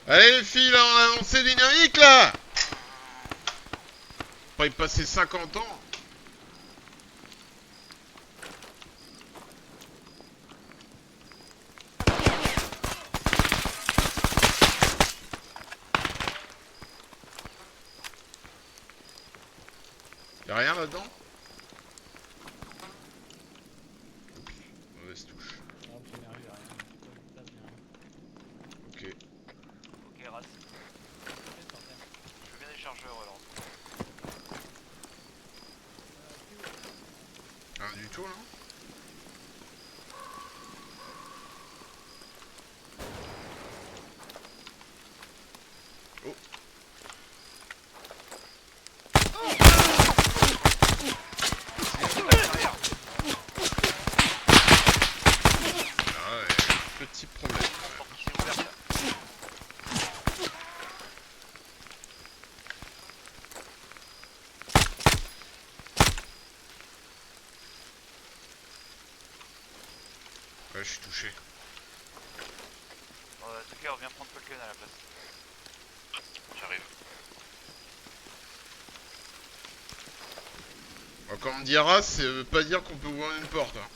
Allez les filles, là, on a avancé dynamique là! Pas y passer 50 ans. Y'a rien là-dedans? Mauvaise touche. Ok. Ok, Ras. Je veux bien les chargeurs alors. Rien du tout là? Oh. Ah ouais, petit problème. Porte qui s'est ouverte là. Ouais, je suis touché. Tucker, viens prendre Falcon à la place. J'arrive. Bon, quand on me dit Arras, ça veut pas dire qu'on peut ouvrir une porte. Hein.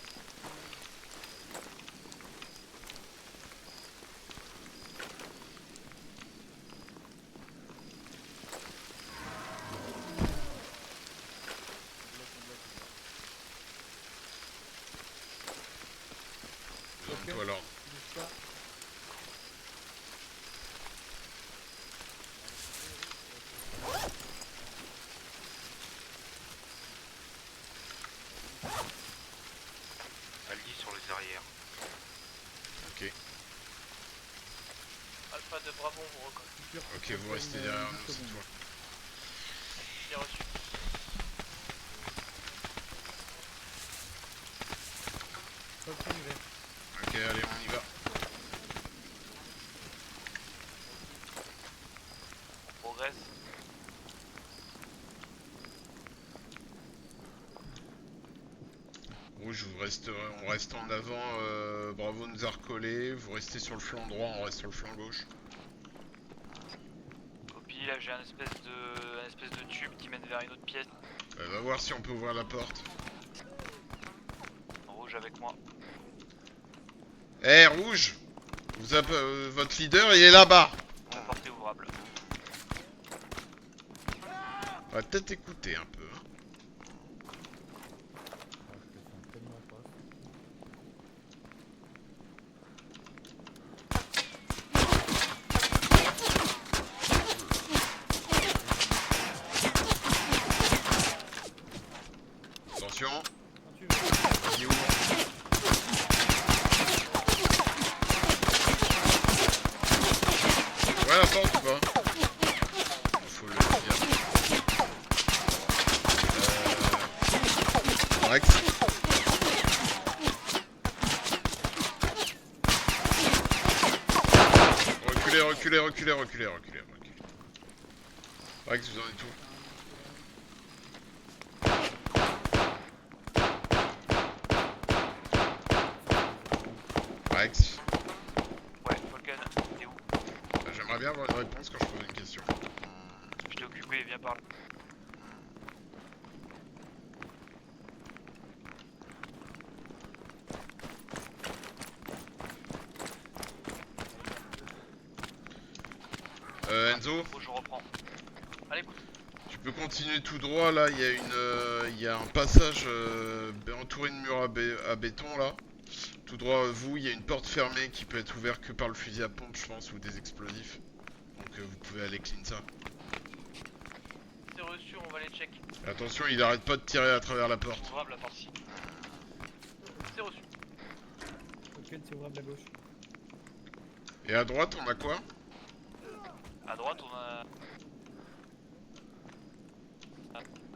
Donne-toi l'ordre. Bouge pas. Aldi sur les arrières. Ok. Alpha de Bravo, on vous reconnaît. Ok, vous restez derrière nous cette fois. Bien reçu. Falcon, il est. Ok, allez, on y va. On progresse. Rouge, on reste en avant. Bravo nous a recollé. Vous restez sur le flanc droit, on reste sur le flanc gauche. Copie, là j'ai un espèce de tube qui mène vers une autre pièce. Va voir si on peut ouvrir la porte. Rouge avec moi. Eh, Rouge, votre leader, il est là-bas. La porte est ouvrable. On va peut-être écouter un peu. Hein. Je te sens tellement pas. Attention. Quand tu veux. Vas-y, ouvre. Ouais, la porte ou pas? Faut le dire. Rex. Reculez, reculez. reculez. Rex, vous en êtes où? Rex? Ouais, Falcon, t'es où? J'aimerais bien avoir une réponse quand je pose une question. Je t'ai occupé, viens par là. Enzo? Je reprends. Allez, écoute. Tu peux continuer tout droit là, il y a un passage entouré de murs à béton là. Tout droit à vous, il y a une porte fermée qui peut être ouverte que par le fusil à pompe je pense ou des explosifs. Donc vous pouvez aller clean ça. C'est reçu, on va les check. Attention, il arrête pas de tirer à travers la porte. Ouvrable la porte-ci. C'est reçu. Ok, c'est ouvrable à gauche. Et à droite on a quoi? À droite, on a...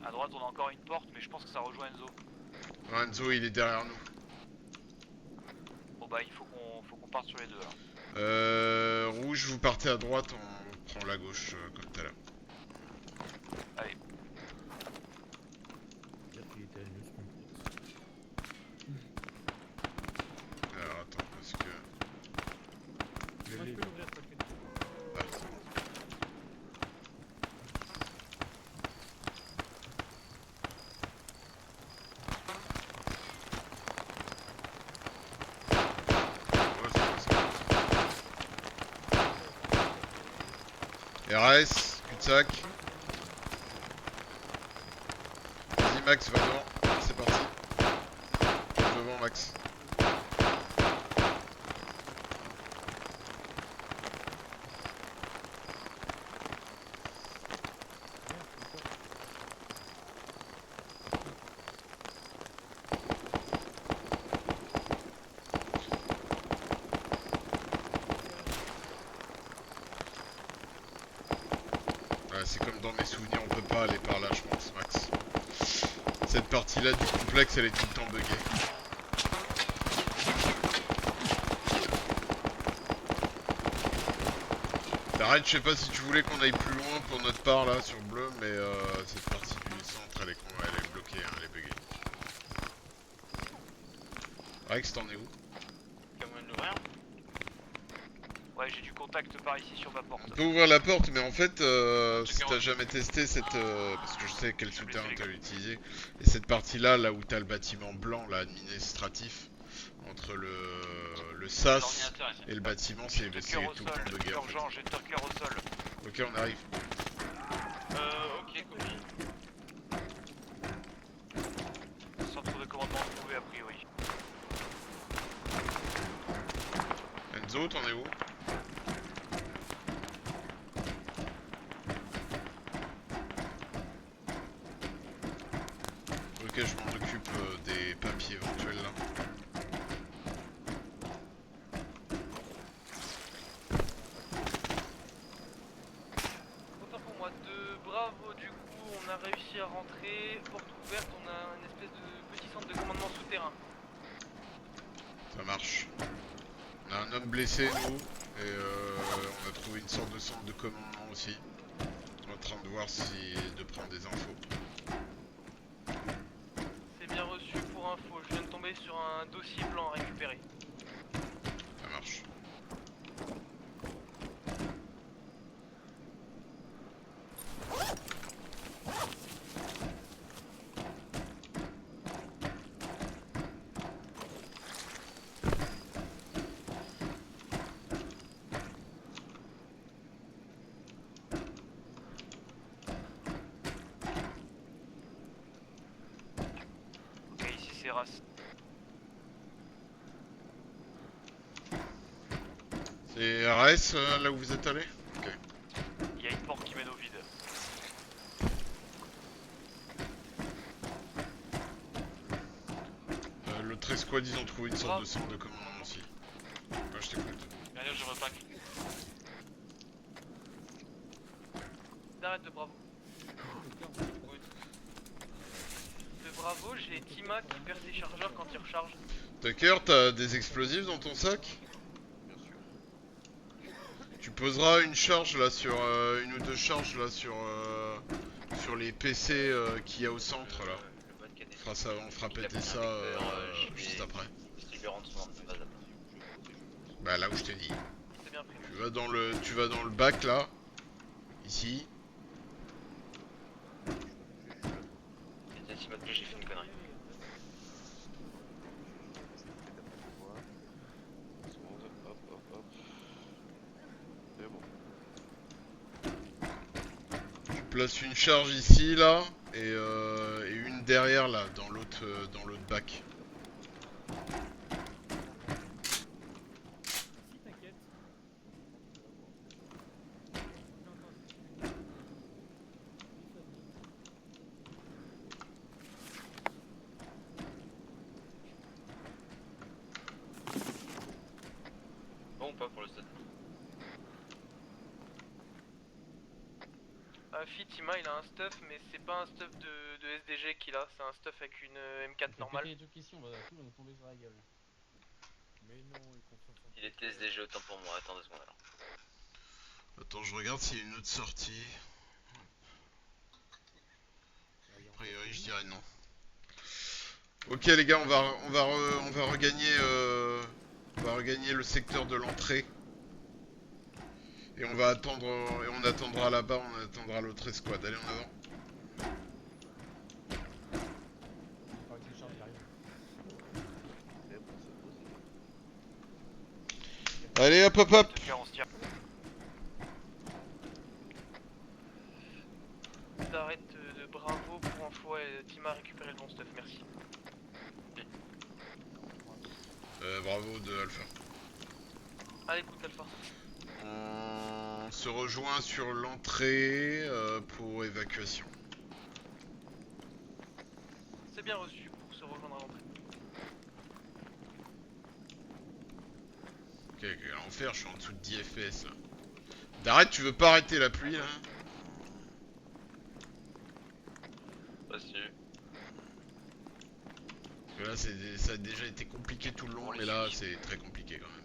À droite, on a encore une porte, mais je pense que ça rejoint Enzo. Non, Enzo il est derrière nous. Bon bah, il faut qu'on parte sur les deux là. Rouge, vous partez à droite, on prend la gauche comme tout à l'heure. Allez. Alors attends, parce que... Moi, je peux l'ouvrir, Falcon. Ah, c'est bon. RS, cul-de-sac. Vas-y Max, va devant, c'est parti. Devant Max. C'est comme dans mes souvenirs, on peut pas aller par là, je pense, Max. Cette partie-là du complexe, elle est tout le temps buggée. T'arrêtes, je sais pas si tu voulais qu'on aille plus loin pour notre part là sur bleu, mais cette partie du centre, elle est bloquée, hein, elle est buggée. Rex, t'en es où? Comment l'ouvrir? Ouais, j'ai du contact par ici sur ma porte. On peut ouvrir la porte, mais en fait, si t'as jamais testé cette... parce que je sais quel souterrain t'as utilisé, et cette partie-là, là où t'as le bâtiment blanc, là, administratif, entre le SAS et le bâtiment, c'est tout le temps de guerre. Urgent, j'ai Tucker au sol. Ok, on arrive. Ok, copie. Centre de commandement trouvé a priori. Enzo, t'en es où? Ok, je m'en occupe des papiers éventuels là. Autant pour moi, de Bravo, du coup, on a réussi à rentrer. Porte ouverte, on a une espèce de petit centre de commandement souterrain. Ça marche. On a un homme blessé, nous, et on a trouvé une sorte de centre de commandement aussi. On est en train de voir si... de prendre des infos. C'est bien reçu pour info, je viens de tomber sur un dossier blanc à récupérer. Ça marche. Ok, ici c'est race. C'est RS là où vous êtes allé? Ok. Il y a une porte qui mène au vide. L'autre escouade, ils ont trouvé une sorte de centre de commandement aussi. Ouais, je t'écoute. Derrière, je repack. Arrête de Bravo. De Bravo, j'ai Tima qui perd ses chargeurs quand il recharge. Tucker, t'as des explosifs dans ton sac? Bien sûr. Tu poseras une charge là sur une ou deux charges là sur les PC qu'il y a au centre là. On fera péter ça juste après. Je lui rentre son nom de base après. Bah là où je t'ai dit. C'est bien pris. Tu vas dans le bac là. Ici. Et si mode j'ai fait une connerie. Tu places une charge ici là et une derrière là dans l'autre bac. Si, t'inquiète. Bon ou pas pour le stade? Fitima il a un stuff mais c'est pas un stuff de SDG qu'il a, c'est un stuff avec une M4 normale. Les trucs ici, on va nous tomber sur la gueule. Mais non, il confiance en Il était SDG autant pour moi, attends 2 secondes alors. Attends, je regarde s'il y a une autre sortie. A priori, je dirais non. Ok les gars, on va regagner le secteur de l'entrée. Et on va attendre, et on attendra là-bas, on attendra l'autre escouade. Allez, en avant. Allez, hop, hop, hop. T'arrêtes de bravo pour info et Tima a récupéré le bon stuff, merci. Bravo de Alpha. Allez, écoute Alpha. On se rejoint sur l'entrée pour évacuation. C'est bien reçu pour se rejoindre à l'entrée. Ok, quel enfer, je suis en dessous de 10 FPS là. D'arrête, tu veux pas arrêter la pluie là? Vas-y. Parce que là, ça a déjà été compliqué tout le long, mais là, c'est très compliqué quand même.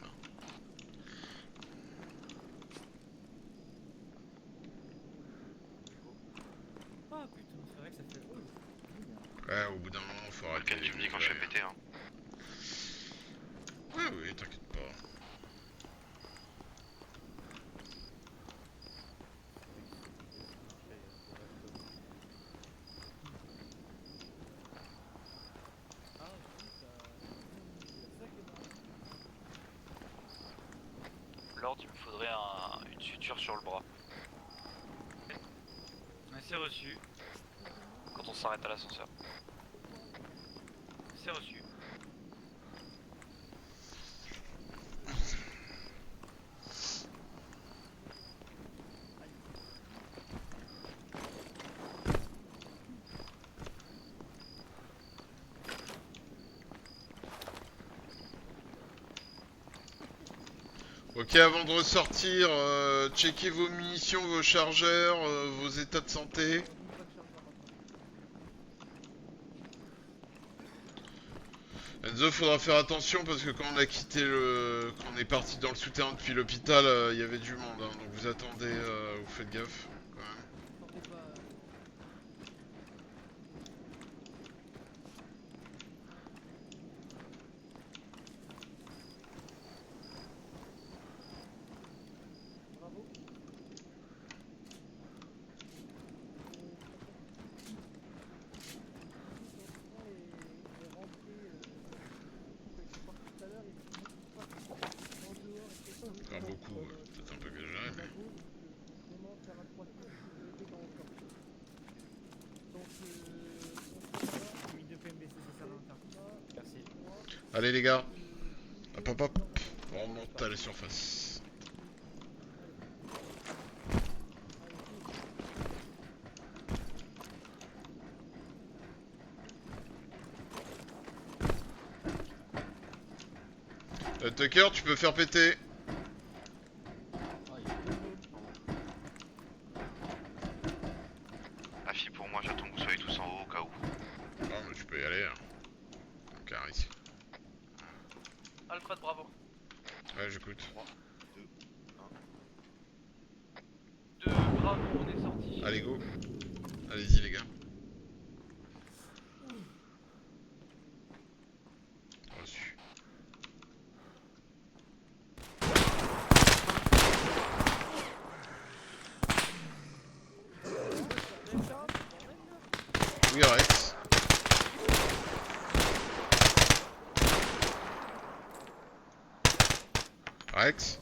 Ah putain, c'est vrai que ça fait drôle. Ouais, au bout d'un moment, faut arrêter. Quel tu me dis quand je fais péter, hein. Oui, t'inquiète pas. Lord, il me faudrait une suture sur le bras. C'est reçu. Quand on s'arrête à l'ascenseur. C'est reçu. Ok, avant de ressortir, checkez vos munitions, vos chargeurs, vos états de santé. Enzo, faudra faire attention parce que quand on a quitté quand on est parti dans le souterrain depuis l'hôpital, il y avait du monde, hein, donc vous attendez, vous faites gaffe quand même. Pas beaucoup, peut-être un peu exagéré, mais... Merci. Allez les gars, hop hop hop, on remonte à la surface. Tucker, tu peux faire péter. Affi pour moi, j'attends que vous soyez tous en haut au cas où. Ah mais tu peux y aller, hein. Car ici. Alfred, bravo. Ouais, j'écoute. 3, 2, Bravo, on est sorti. Allez, go. Allez-y, les gars. Reçu. Oui, Rex. Rex.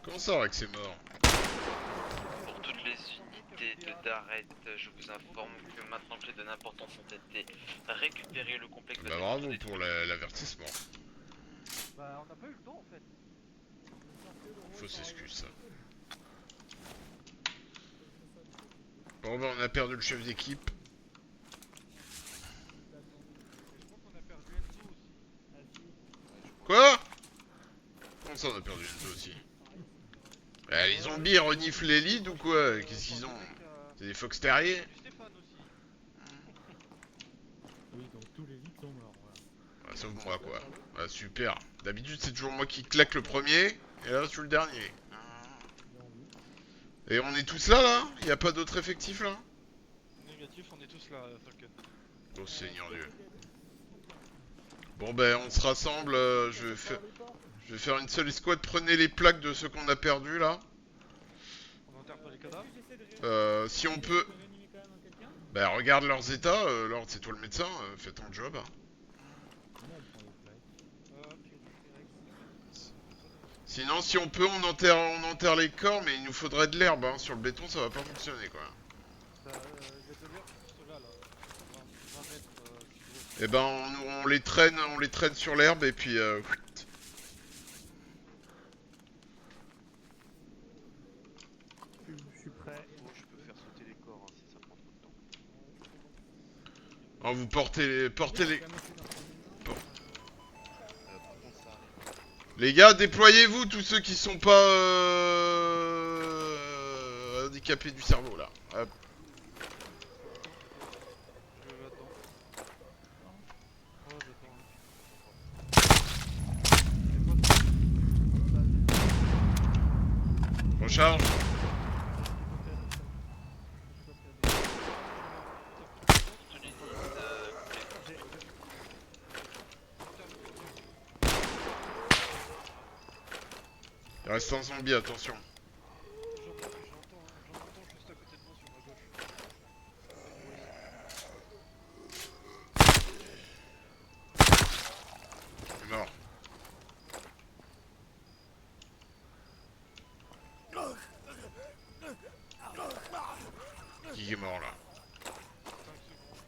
Comment ça, Rex est mort? Pour toutes les unités de Darret, je vous informe que maintenant que les données importantes ont été récupérées, le complexe Bah bravo pour l'avertissement. Bah, on n'a pas eu le temps en fait. Fausse excuse, ça. Bon bah on a perdu le chef d'équipe. Je crois qu'on a perdu Enzo aussi. Quoi? Comment ça on a perdu Enzo aussi? Les zombies ils reniflent les leads ou quoi? Qu'est-ce qu'ils ont? C'est des fox terriers? Stéphane aussi. Oui, donc tous les leads sont morts. Voilà. Sauf moi quoi. Ah, super. D'habitude c'est toujours moi qui claque le premier, et là je suis le dernier. Et on est tous là? Y a pas d'autres effectifs là? Négatif, on est tous là, Falcon. Oh Seigneur Dieu. Bon ben on se rassemble, je vais faire une seule escouade, prenez les plaques de ceux qu'on a perdus là. On enterre pas les cadavres. Si on peut... Bah regarde leurs états, Lord c'est toi le médecin, fais ton job. Sinon si on peut on enterre les corps, mais il nous faudrait de l'herbe, hein. Sur le béton ça va pas fonctionner quoi. Bah, j'ai de l'herbe juste là, 20 mètres. Et ben on les traîne sur l'herbe et puis Je suis prêt. Bon, je peux faire sauter les corps hein, si ça prend trop de temps. oh, vous portez les... Par contre, ça arrive. Les gars, déployez-vous tous ceux qui sont pas handicapés du cerveau là. Hop. Je l'attends. Oh, j'attends. Recharge. Il reste un zombie, attention. J'entends juste à côté de moi sur ma gauche. Il est mort. Qui est mort là? 5 secondes.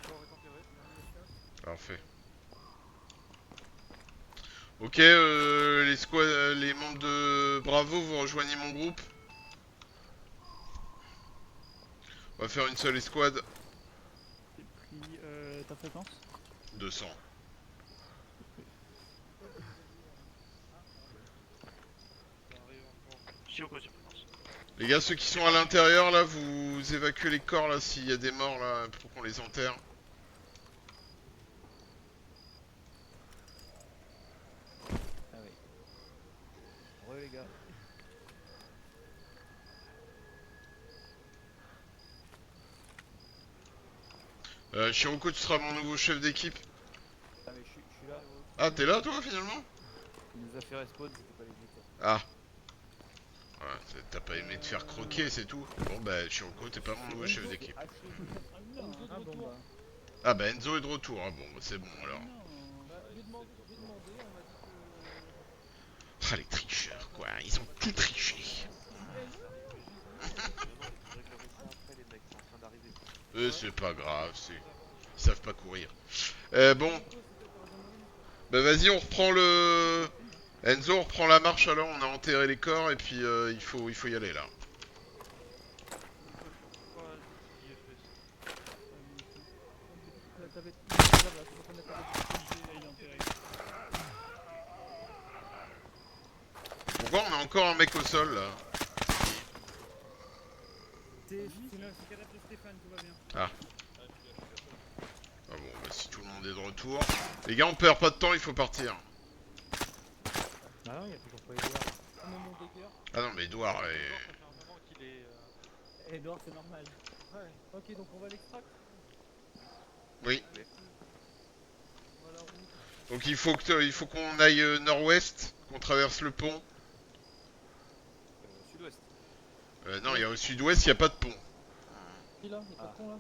Corps est enterré. Parfait. Ok, les membres de Bravo, vous rejoignez mon groupe. On va faire une seule escouade. J'ai pris ta fréquence. 200. Ça arrive encore. Si au côté présence. Les gars, ceux qui sont à l'intérieur là, vous évacuez les corps là s'il y a des morts là pour qu'on les enterre. Ah oui. Ouais les gars. Shiroko, tu seras mon nouveau chef d'équipe. Ah mais je suis là. Ah, t'es là toi finalement? Il nous a fait respawn, c'était pas les militaires. Ah. Voilà, t'as pas aimé te faire croquer, c'est tout. Bon bah, Shiroko, t'es pas mon nouveau chef d'équipe. Ah bon bah. Ah bah, Enzo est de retour. Ah bon, bah, c'est bon alors. J'ai demandé, on m'a dit Ah, les tricheurs quoi, ils ont tout triché. C'est pas grave, ils savent pas courir. Bon. Bah vas-y, on reprend le... Enzo, on reprend la marche alors, on a enterré les corps et puis il faut y aller là. Pourquoi on a encore un mec au sol là? C'est cadavre de Stéphane, tout va bien. Ah. Ah bon, bah si tout le monde est de retour. Les gars, on perd pas de temps, il faut partir. Bah non, il y a toujours pas Edouard. On me monte des cœurs. Ah non, mais Edouard est... Ça fait un moment qu'il est. Edouard, c'est normal. Ouais. Ok, donc on va à l'extract. Oui. On va à la route. Donc il faut qu'on aille nord-ouest, qu'on traverse le pont. Sud-ouest. Non, il y a au sud-ouest, il n'y a pas de pont. Qui là? Y'a pas de con là?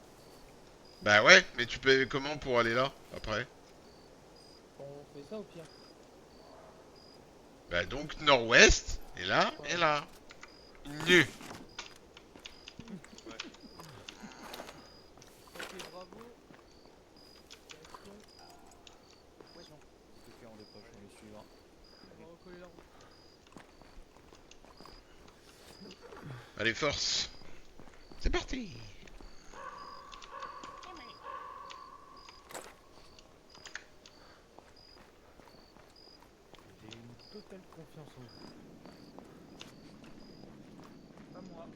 Bah ouais, mais tu peux comment pour aller là, après? On fait ça au pire. Bah donc nord-ouest, et là, et là. Nu. Ok, bravo. Direction. Ouais, non. C'est fait en dépoche, on les suivra. On va recoller la route. Allez, force. C'est parti. J'ai une totale confiance en vous. Pas moi.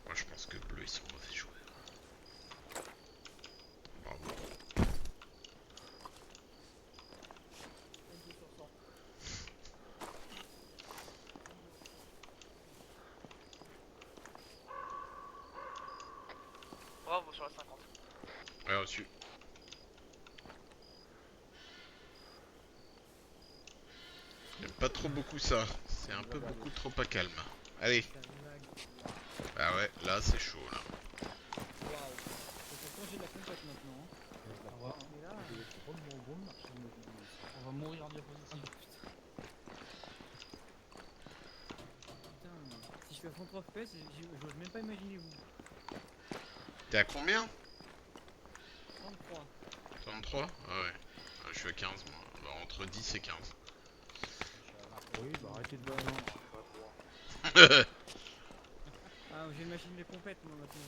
Moi je pense que bleu ils sont mauvais joueurs. Bravo. 22 sur 100. Bravo sur la 50. Ouais, reçu. J'aime pas trop beaucoup ça. C'est un peu beaucoup trop pas calme. Allez. Bah ouais, là c'est chaud là. Waouh. Et pourtant j'ai de la compète maintenant. On est là. Il est drôlement bon le marché immobilier. On va mourir en diapositive. Putain, si je fais à fond 3 FPS, j'ose même pas imaginer vous. T'es à combien? 33. 33? Ah ouais. Ah, je suis à 15 moi. Bah, entre 10 et 15. Oui, bah arrêtez de voir. Ah, j'ai une machine de compète moi maintenant,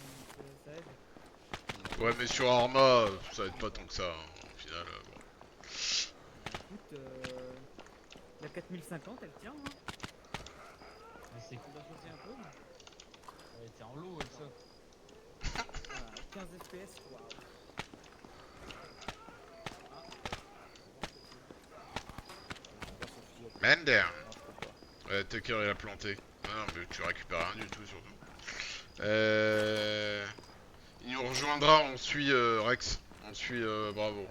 ça aide. Ouais, mais sur Arma, ça aide pas tant que ça. Hein. Au final, bon. Écoute, la 4050 elle tient, hein. C'est On doit sauter un peu, mais... Elle était en l'eau, elle saute. Ah, 15 FPS, waouh. Man down. Ouais, Tucker il a planté. Non, mais tu récupères rien du tout surtout. Il nous rejoindra, on suit Rex. On suit Bravo.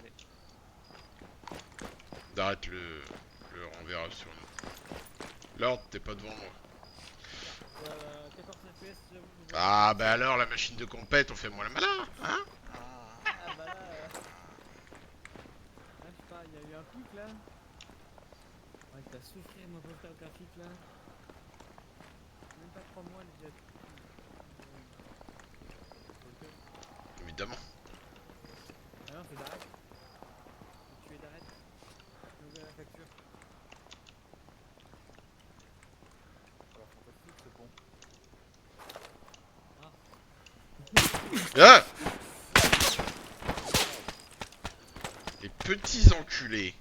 D'arrête le renverra sur nous. Lord, t'es pas devant moi. 14 FPS, j'avoue. Ah bah alors la machine de compète, on fait moins le malin, hein? Ah bah là... Ah, je sais pas, il y a eu un pic là. Ouais, t'as souffrir mon porteur graphique là. Même pas 3 mois déjà. Évidemment. Ah non, c'est d'arrêt. Tu es d'arrêt. Nouvelle la facture. C'est bon. Ah! Les petits enculés.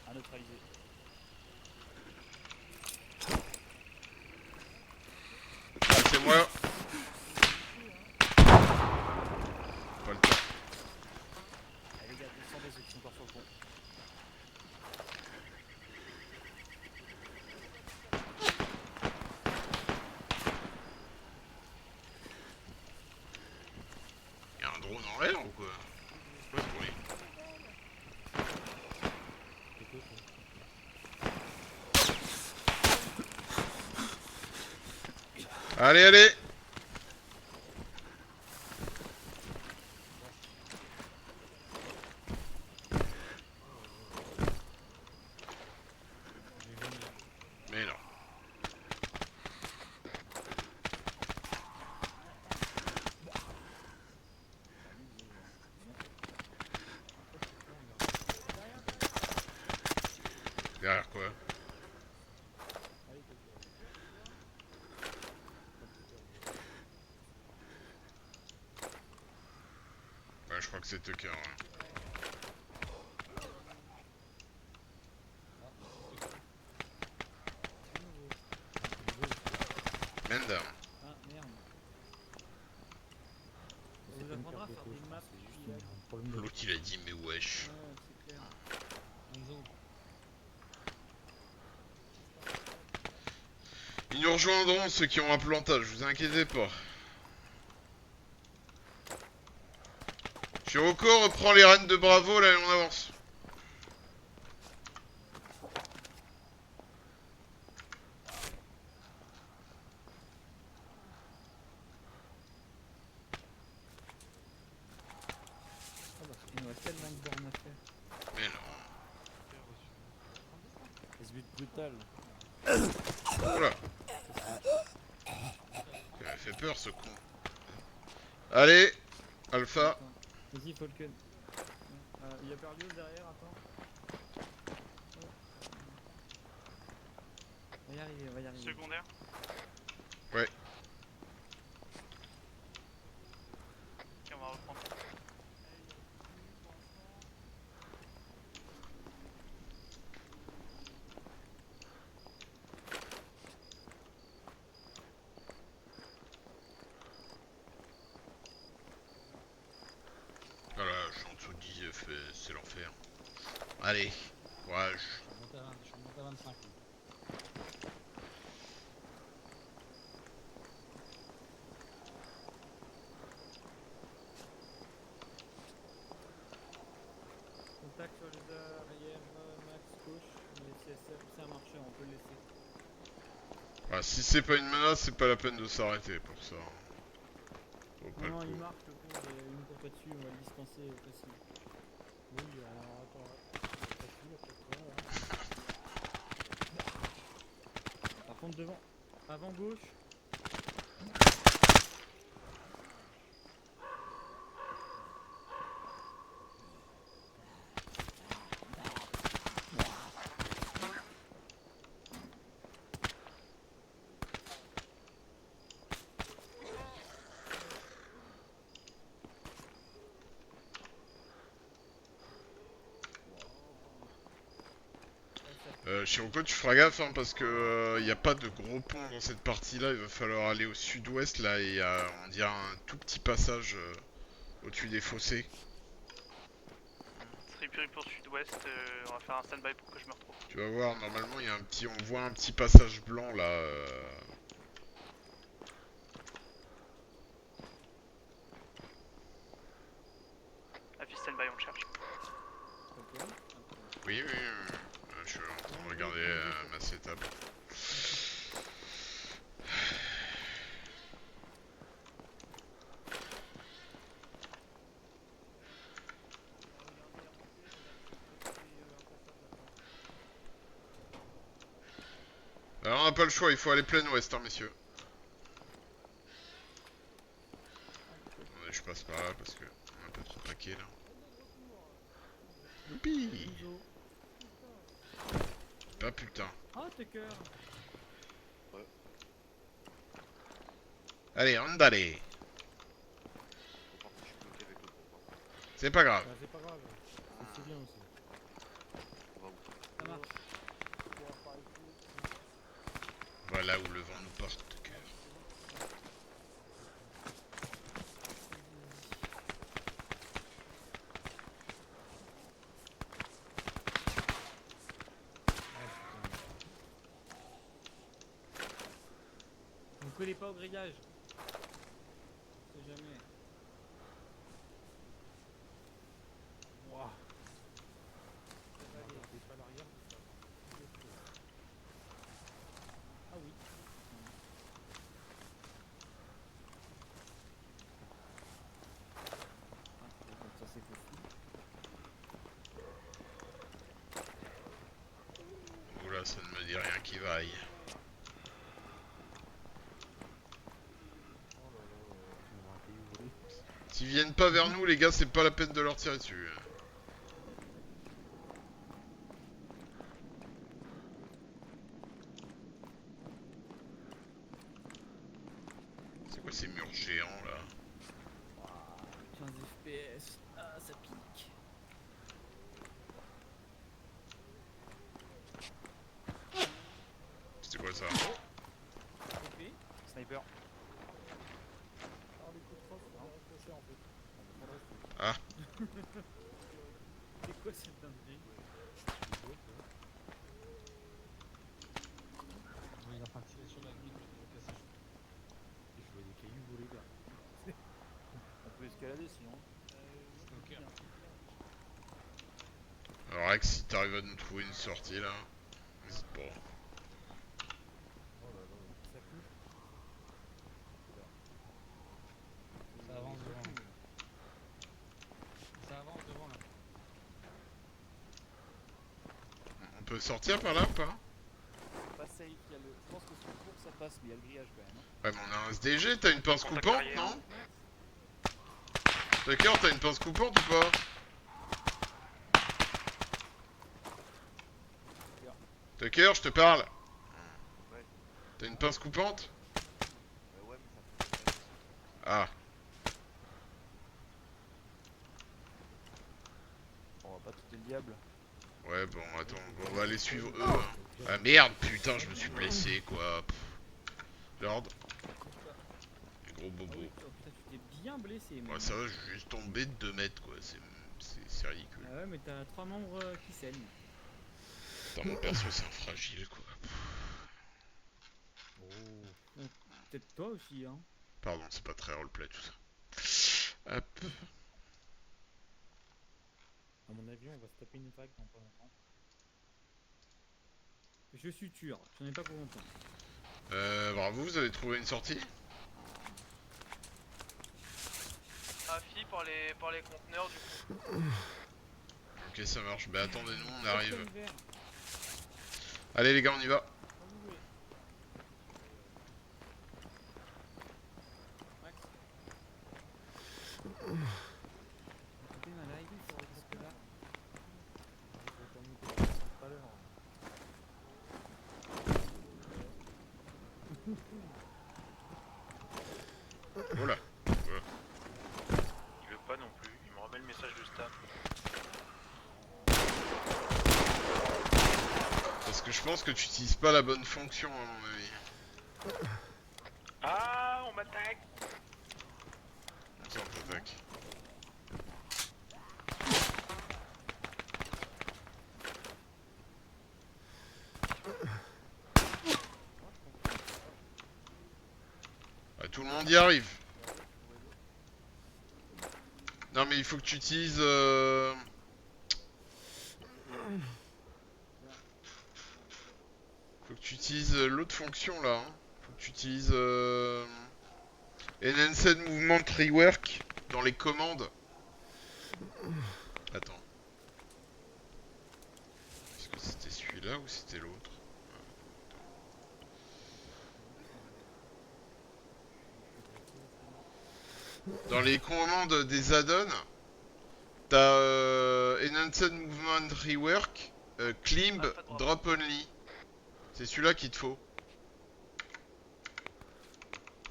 À neutraliser. Ah, c'est moi. Pas le temps. Allez les gars, descendez ceux qui sont encore sur le pont. Y'a un drone en l'air ou quoi? C'est quoi ce bruit? Allez, allez! Mais non. Derrière quoi? que c'est Tucker. Hein. Menda. Ah merde. C'est vous pas une apprendra à perte faire de des temps, je maps pense, c'est juste qui un problème de... L'autre il a dit mais wesh. Ouais, c'est clair. Enzo. Ils nous rejoindront ceux qui ont un plantage, vous inquiétez pas. Chirocco reprend les rênes de Bravo, là et on avance. Ah bah, il nous reste tellement de bornes à faire. Mais non. Ce but brutal. Oula. Il m'a fait peur ce con. Allez, Alpha. Attends. Vas-y, Falcon. Il y a Berlioz derrière, attends. Oh. On va y arriver, on va y arriver. Secondaire. Ouais. Ok, on va reprendre. Voilà, je suis en dessous de 10, c'est l'enfer. Allez, courage. Je suis remonté à 25. Contact sur les arrières, max gauche. Mais c'est un marcheur, on peut le laisser. Ah, si c'est pas une menace, c'est pas la peine de s'arrêter pour ça. Vaut pas Non, le il coup. marche le con, il nous court pas dessus, on va le dispenser au facile. Oui, alors attends. Facile après toi, là. Par contre, devant, avant gauche. Chirocco, tu feras gaffe hein, parce que y a pas de gros pont dans cette partie-là. Il va falloir aller au sud-ouest là et on dirait un tout petit passage au-dessus des fossés. Tripuri pour sud-ouest, on va faire un stand-by pour que je me retrouve. Tu vas voir, normalement il y a on voit un petit passage blanc là. Avis stand-by, on le cherche. Ok. Oui, oui, je suis en train de regarder ma setup. Alors on n'a pas le choix, il faut aller plein ouest, hein, messieurs. Attendez, je passe par là parce que on a un peu trop paquet là. Youpi! Pas putain. Ah, Tucker. Allez, andale! C'est pas grave. Bah, c'est pas grave. C'est bien aussi. Ça marche. Voilà où le vent nous porte, cœur. Ne collez pas au grillage. On sait jamais. Wouah. Pas l'arrière, ça va. Ah oui. Ça c'est possible. Oula, ça ne me dit rien qui vaille. Oh là là, tu m'auras un pays volé. S'ils viennent pas vers nous, les gars, c'est pas la peine de leur tirer dessus. C'est quoi ces murs géants là? 15 FPS. Ah, sniper. Alors les coups de crosse, on va recrocher en fait. On va rester. Ah. C'est quoi cette dinguerie? Il est en train de tirer sur la mine de cassage. Je vois des cailloux voler là. On peut escalader sinon. Ok. Alors Rex, si t'arrives à nous trouver une sortie là, n'hésite pas. Oh là là, ça couche. Ça avance devant. Ça avance devant là. On peut sortir par là ou pas? Pas safe, il y a le... Je pense que sur le cours ça passe, mais il y a le grillage quand même. Ouais, mais on a un SDG, t'as une pince Contact coupante, arrière. non? Tucker, t'as une pince coupante ou pas? Tucker, je te parle. Ouais. T'as une pince coupante? Ouais, mais ça fait... Ah. On va pas tuer le diable. Ouais, bon, attends, on va aller suivre eux. Hein. Ah merde, putain, je me suis blessé, quoi. Pff. Lord. Les gros bobos. Oh putain, tu t'es bien blessé, moi. Ouais, ça va, je suis juste tombé de 2 mètres, quoi. C'est ridicule. Ah ouais, mais t'as 3 membres qui saignent. Putain, mon perso, c'est un fragile, quoi. Oh. Peut-être toi aussi, hein. Pardon, c'est pas très roleplay, tout ça. Hop. À mon avis, on va se taper une vague dans pas longtemps. Je suis tueur, j'en ai pas pour longtemps. Bravo, vous avez trouvé une sortie? Afi par les conteneurs du coup. Ok, ça marche. Bah attendez-nous, on arrive. Allez les gars, on y va. Max. Coupez ma live, parce que là... Pas l'heure. Oh là. Il veut pas non plus, il me remet le message de Stam. Parce que je pense que tu utilises pas la bonne fonction à mon avis. Ah, on m'attaque. Tiens, on t'attaque. Ah, tout le monde y arrive. Non mais il faut que tu utilises... Faut que tu utilises l'autre fonction là. Hein. Faut que tu utilises... Enhanced Movement Rework dans les commandes. Attends. Est-ce que c'était celui-là ou c'était l'autre? Dans les commandes des add-ons, t'as Enhanced Movement Rework, Climb, Drop Only. C'est celui-là qu'il te faut.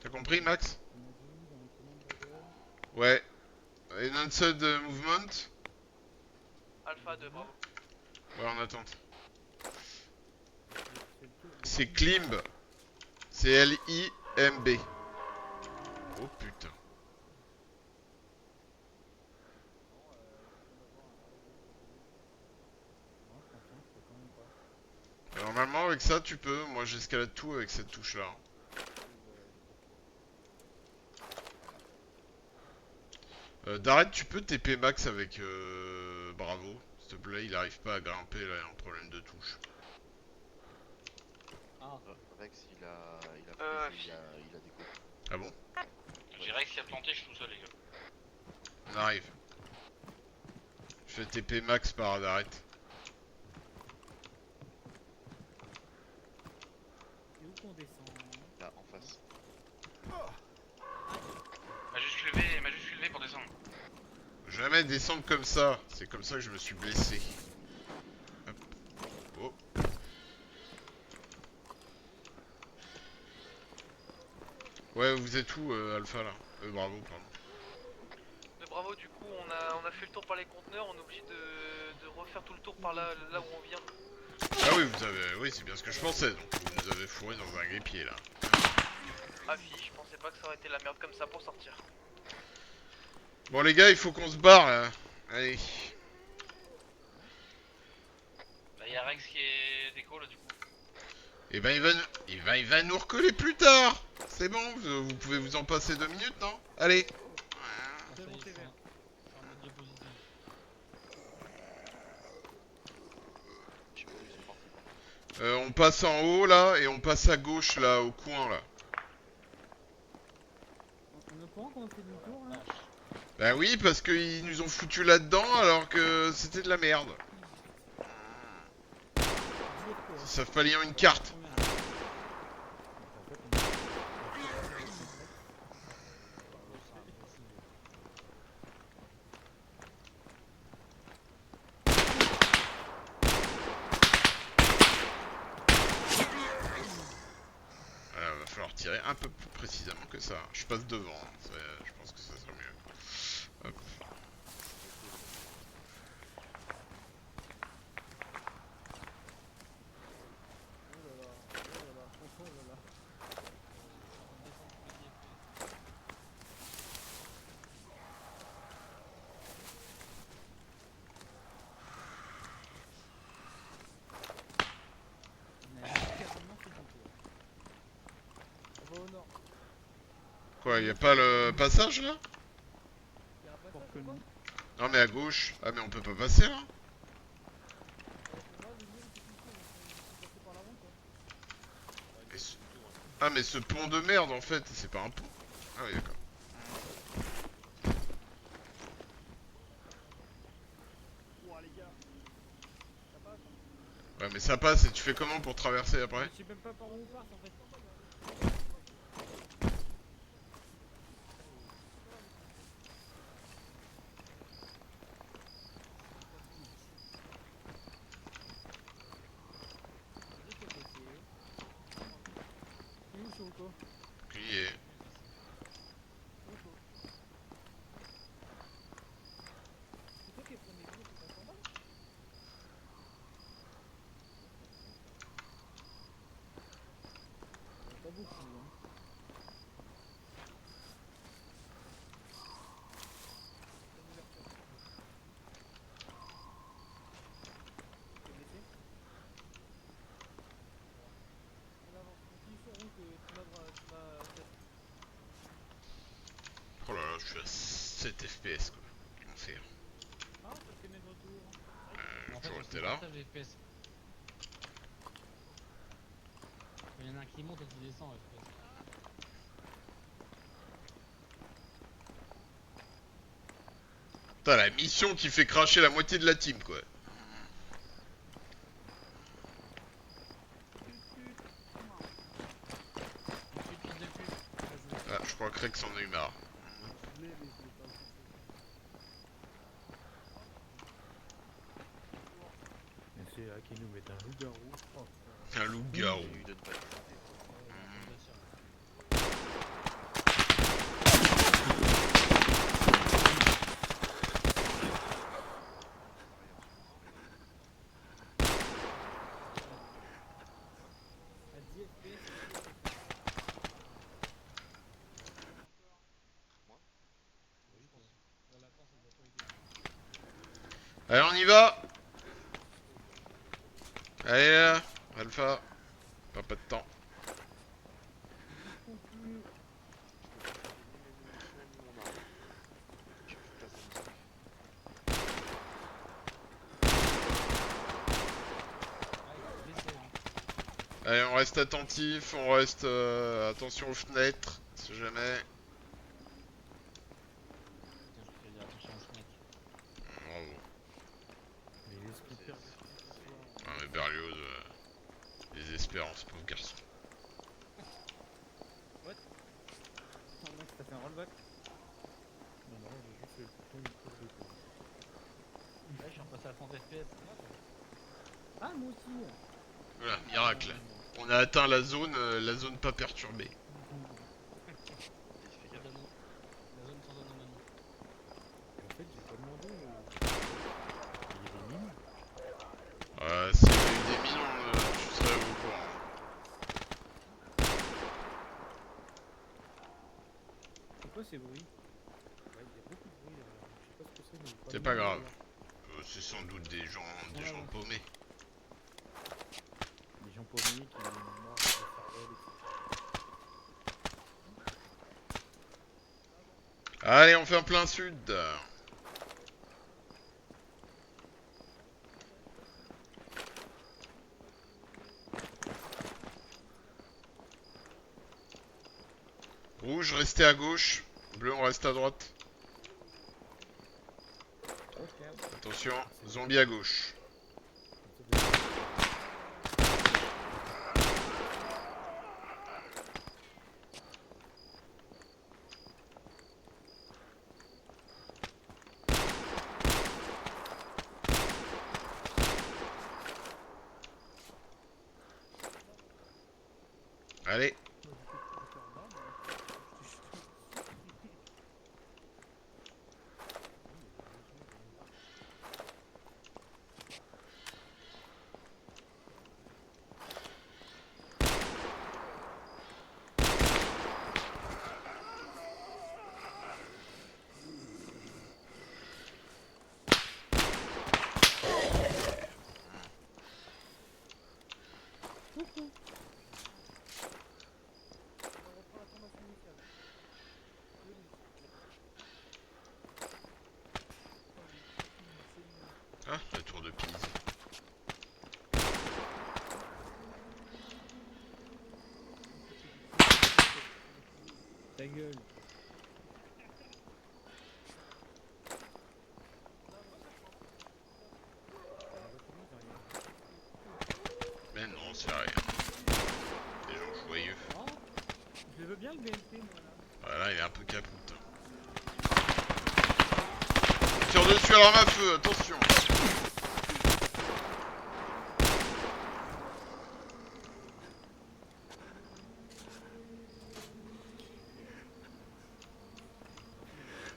T'as compris, Max? Ouais. Enhanced Movement. Alpha 2, bravo. Ouais, en attente. C'est Climb. C'est L-I-M-B. Oh putain. Normalement avec ça tu peux, moi j'escalade tout avec cette touche là. D'arrête tu peux TP max avec Bravo, s'il te plaît, il arrive pas à grimper là, il y a un problème de touche. Ah. Rex il a des coups. Ah bon? J'ai Rex qui a planté, je suis tout seul les gars. On arrive. Je fais TP max par d'arrête. Et où qu'on descend? Là, en face. Majuscule V pour descendre. Jamais descendre comme ça, c'est comme ça que je me suis blessé. Hop. Oh. Ouais, vous êtes où Alpha là? Bravo, pardon. De bravo, du coup, on a fait le tour par les conteneurs, on est obligé de refaire tout le tour par là où on vient. Ah oui, vous avez... Oui, c'est bien ce que je pensais, donc vous nous avez fourré dans un guépier là. Avis, je pensais pas que ça aurait été la merde comme ça pour sortir. Bon les gars, il faut qu'on se barre là. Allez. Bah y'a Rex qui est déco là du coup. Et ben il va nous recoller plus tard. C'est bon, vous pouvez vous en passer 2 minutes, non? Allez. C'est bon, c'est vert. Je suis en mode diapositive. Je sais pas où ils sont partis. On passe en haut là et on passe à gauche là au coin là. On est au courant qu'on fait demi-tour là? Bah oui, parce qu'ils nous ont foutu là-dedans alors que c'était de la merde. Ça fallait une carte. Voilà, va falloir tirer un peu plus précisément que ça. Je passe devant, hein. Je pense que ça sera mieux. Hop. On va au nord. Quoi, y a pas le passage là? Y'a un Pour passage que ou quoi? nous. Non mais à gauche. Ah mais on peut pas passer là? Moi, les miens, c'est tout, on peut passer par l'avant quoi. Et ce- Ah mais ce pont de merde en fait, c'est pas un pont. Ah oui d'accord. Ouah les gars. Ça passe hein. Ouais mais ça passe et tu fais comment pour traverser après? Je sais même pas par où on passe en fait. Il est où Shoko? Plié. C'est toi qui es premier gros, c'est pas normal. Pas beaucoup hein. T'es blessé? On avance, continue sur route, tu m'as fait. Oh là là, je suis à 7 FPS quoi. Comment faire? Ah, parce que mes retours. Toujours été là. FPS. Il y en a un qui monte et qui descend FPS. Putain, la mission qui fait cracher la moitié de la team quoi. Ah, je crois que Rex en a eu marre. Je l'ai, mais je l'ai pas aussi. Mais c'est là qui nous met un loup-garou. Oh, Un loup-garou. Il lui donne pas de À 10 FPS. Allez, on y va. Allez là, Alpha. Pas de temps. Allez, on reste attentif, on reste attention aux fenêtres, si jamais. Bravo. mais les scooters. Ah mais Berlioz, les espérances, pauvre garçon. Oh mec, t'as fait un rollback. Non, non, j'ai juste fait le bouton une fois de quoi. Là, je suis repassé à 30 FPS. Ah, moi aussi. Voilà, miracle. On a atteint la zone pas perturbée. La zone sans anomalie. Et en fait, j'ai pas demandé. Il y a des mines. S'il y avait eu des mines, tu serais au courant. ces bruits? Ouais, il y a beaucoup de bruit derrière. Je sais pas ce que c'est, mais il y a C'est de pas monde grave. derrière. C'est sans doute des gens paumés. Les gens paumés qui mordent des cervelles, etc. Allez, on fait un plein sud. Rouge, restez à gauche. Bleu, on reste à droite. Attention, zombie à gauche. Allez. Ah, la tour de Pise. Ta gueule. Mais non, c'est rien. Des gens joyeux. Oh, je le veux bien le BMP, moi là. Voilà, il est un peu capoute. Tire dessus à l'arme à feu, attention.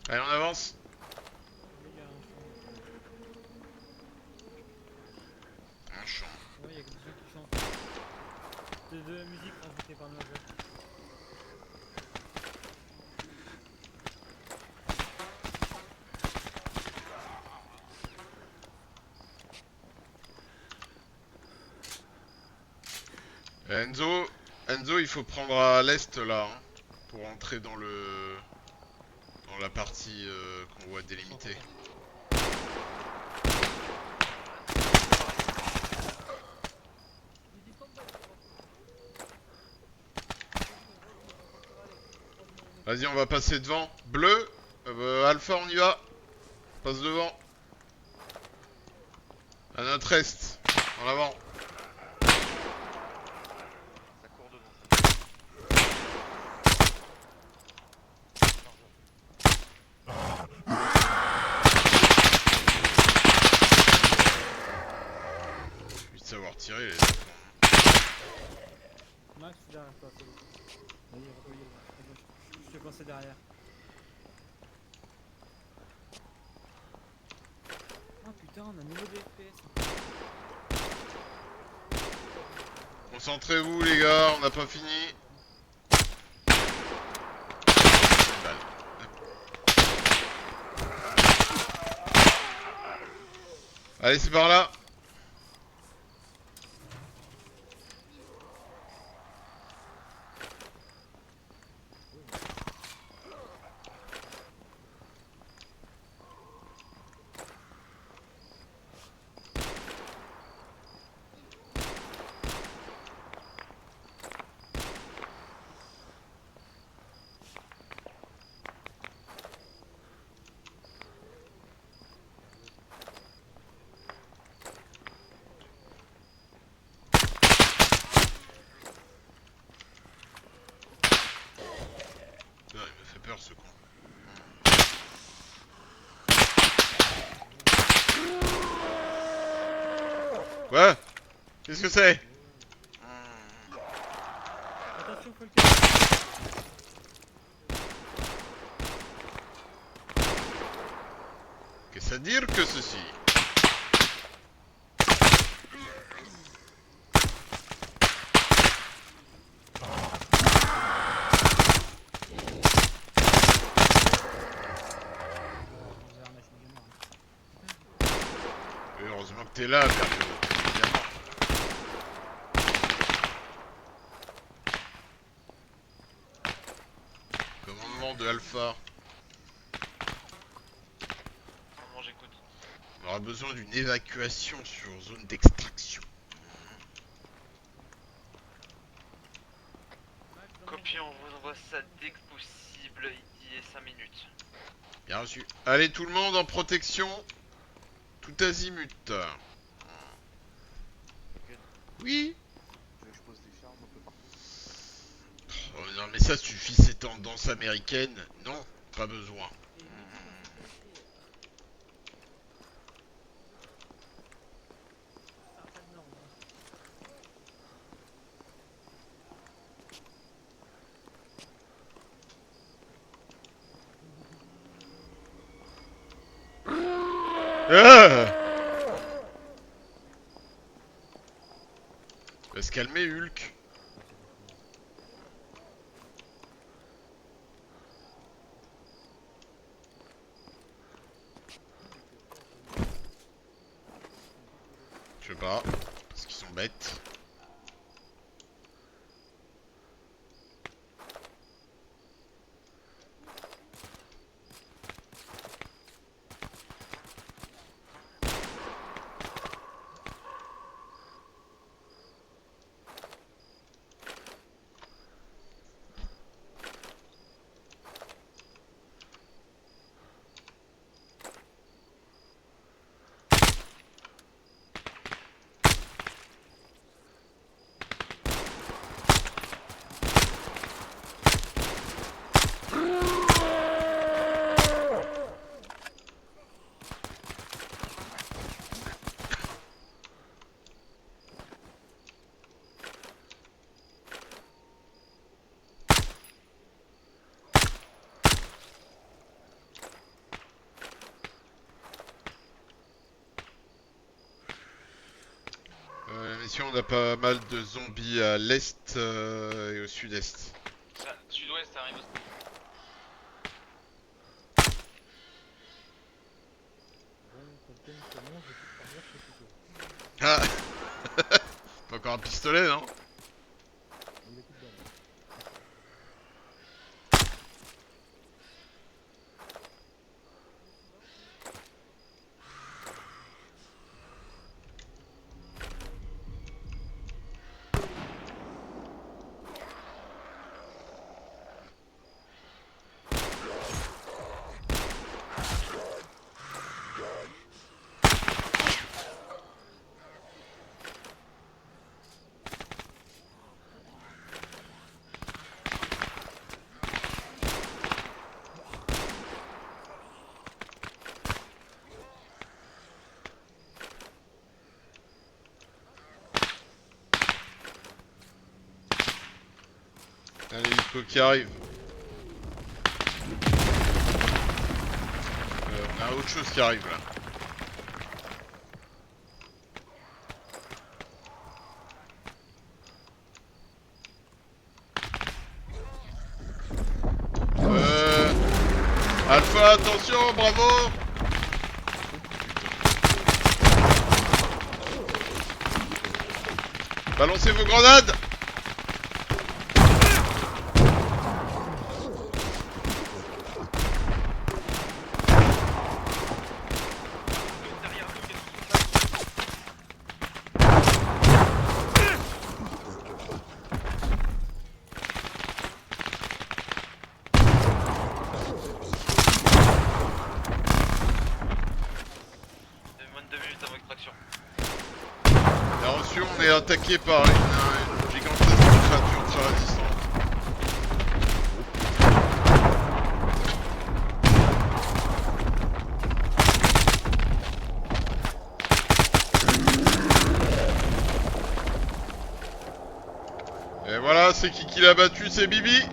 Allez, on avance. Il y a un chant. Un champ. Ouais, il y a des gens qui chantent. C'est de la musique transmettée par nos jeux. Enzo, il faut prendre à l'est là, hein, pour entrer dans la partie qu'on voit délimitée. Vas-y, on va passer devant. Bleu, Alpha, on y va. Passe devant. À notre est, en avant. Ça court devant. Vite savoir tirer les enfants. Max, je suis derrière toi, c'est bon. Vas-y, revoyez. Je te pensais derrière. Ah putain, on a un niveau de FPS. Concentrez-vous les gars, on n'a pas fini. Allez, c'est par là. Putain, il me fait peur ce con. Quoi? Qu'est-ce que c'est? Attention, faut le casser. Qu'est-ce à dire que ceci? heureusement que t'es là, Berlio, évidemment. Commandement de Alpha. Comment j'écoute. On aura besoin d'une évacuation sur zone d'extraction. Copie, on vous envoie ça dès que possible, il y a 5 minutes. Bien reçu. Allez, tout le monde en protection. Tout azimut. Oui. Tu veux que je pose des charmes un peu partout? Oh, non mais ça suffit, ces tendances américaines. Non, pas besoin. Ah! Va se calmer, Hulk. Je sais pas, parce qu'ils sont bêtes. Ici on a pas mal de zombies à l'est et au sud-est. Sud-ouest, ça arrive aussi. Bon, potentiellement, je peux partir chez Pico. Ah. Pas encore un pistolet, non? On l'écoute bien. Un hélico qui arrive. On a autre chose qui arrive là. Alpha, attention, bravo! Balancez vos grenades! On est attaqué par une gigantesque créature très résistante. Et voilà, c'est qui l'a battu, c'est Bibi.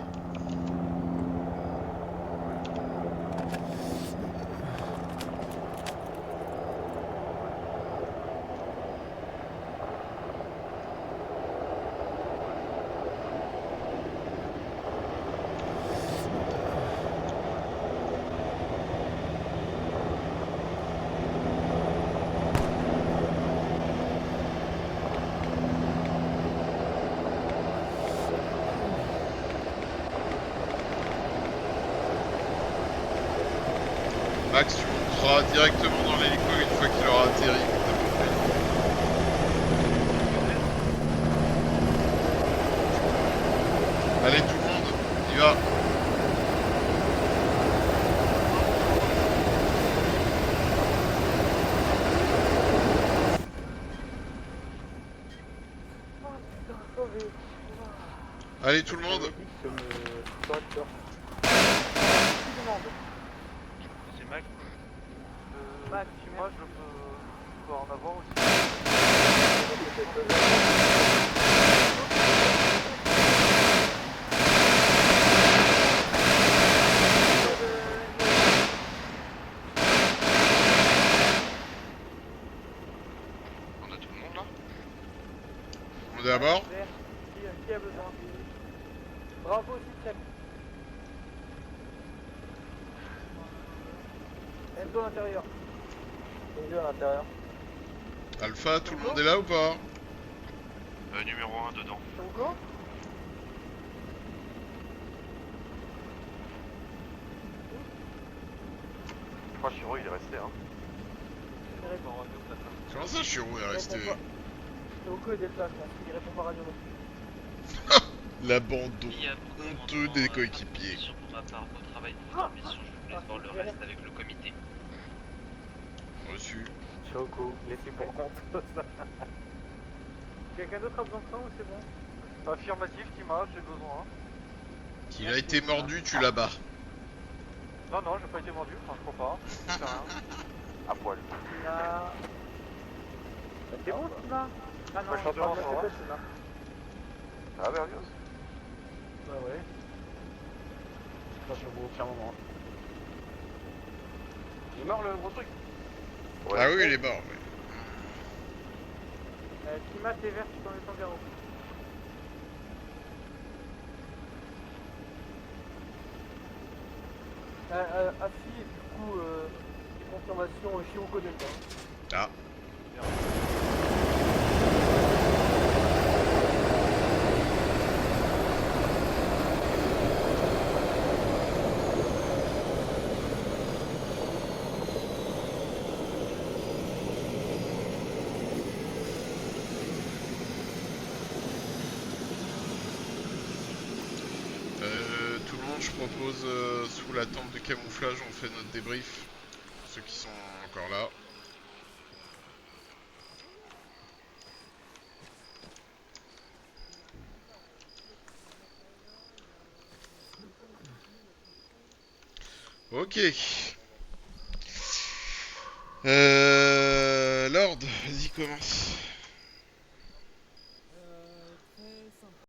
Max, tu monteras directement dans l'hélico une fois qu'il aura atterri. T'as compris. Allez, tout le monde, on y va. Allez, tout le monde. C'est Mac. Mac, moi je peux en avoir aussi. On a tout le monde là? On est à bord. Qui a besoin? Bravo, System. Enzo à l'intérieur. Enzo à l'intérieur. Alpha, tout le monde est là ou pas? Numéro 1 dedans. Hugo? Je crois que Shiro il est resté, hein. Comment ça, Shiro est resté? Hugo est déplacement, il répond pas radio. L'abandon honteux des coéquipiers. Pour ma part, au travail de votre mission, je vous laisse voir le reste avec le comité. Reçu. Choco, laissez pour compte. Quelqu'un d'autre a besoin de ça ou c'est bon? Affirmatif, Tima, j'ai besoin. Qu'il a été mordu, tu l'abats. Non, non, j'ai pas été mordu, enfin je crois pas. C'est rien. À poil. Tina. C'est bon, Tina? Ah non, je parle de Tina. Ah, Berlioz. Bah ouais. Ça fait beau, aucun moment. Il est mort le gros truc? Ouais. Ah oui, il est mort, oui. Tima, t'es vert, tu t'en es sans garrot. Affi, du coup, confirmation Shiroko Delta. Ah. Tout le monde, je propose, sous la tente de camouflage, on fait notre débrief. Ceux qui sont encore là. Ok. Lord, vas-y, commence.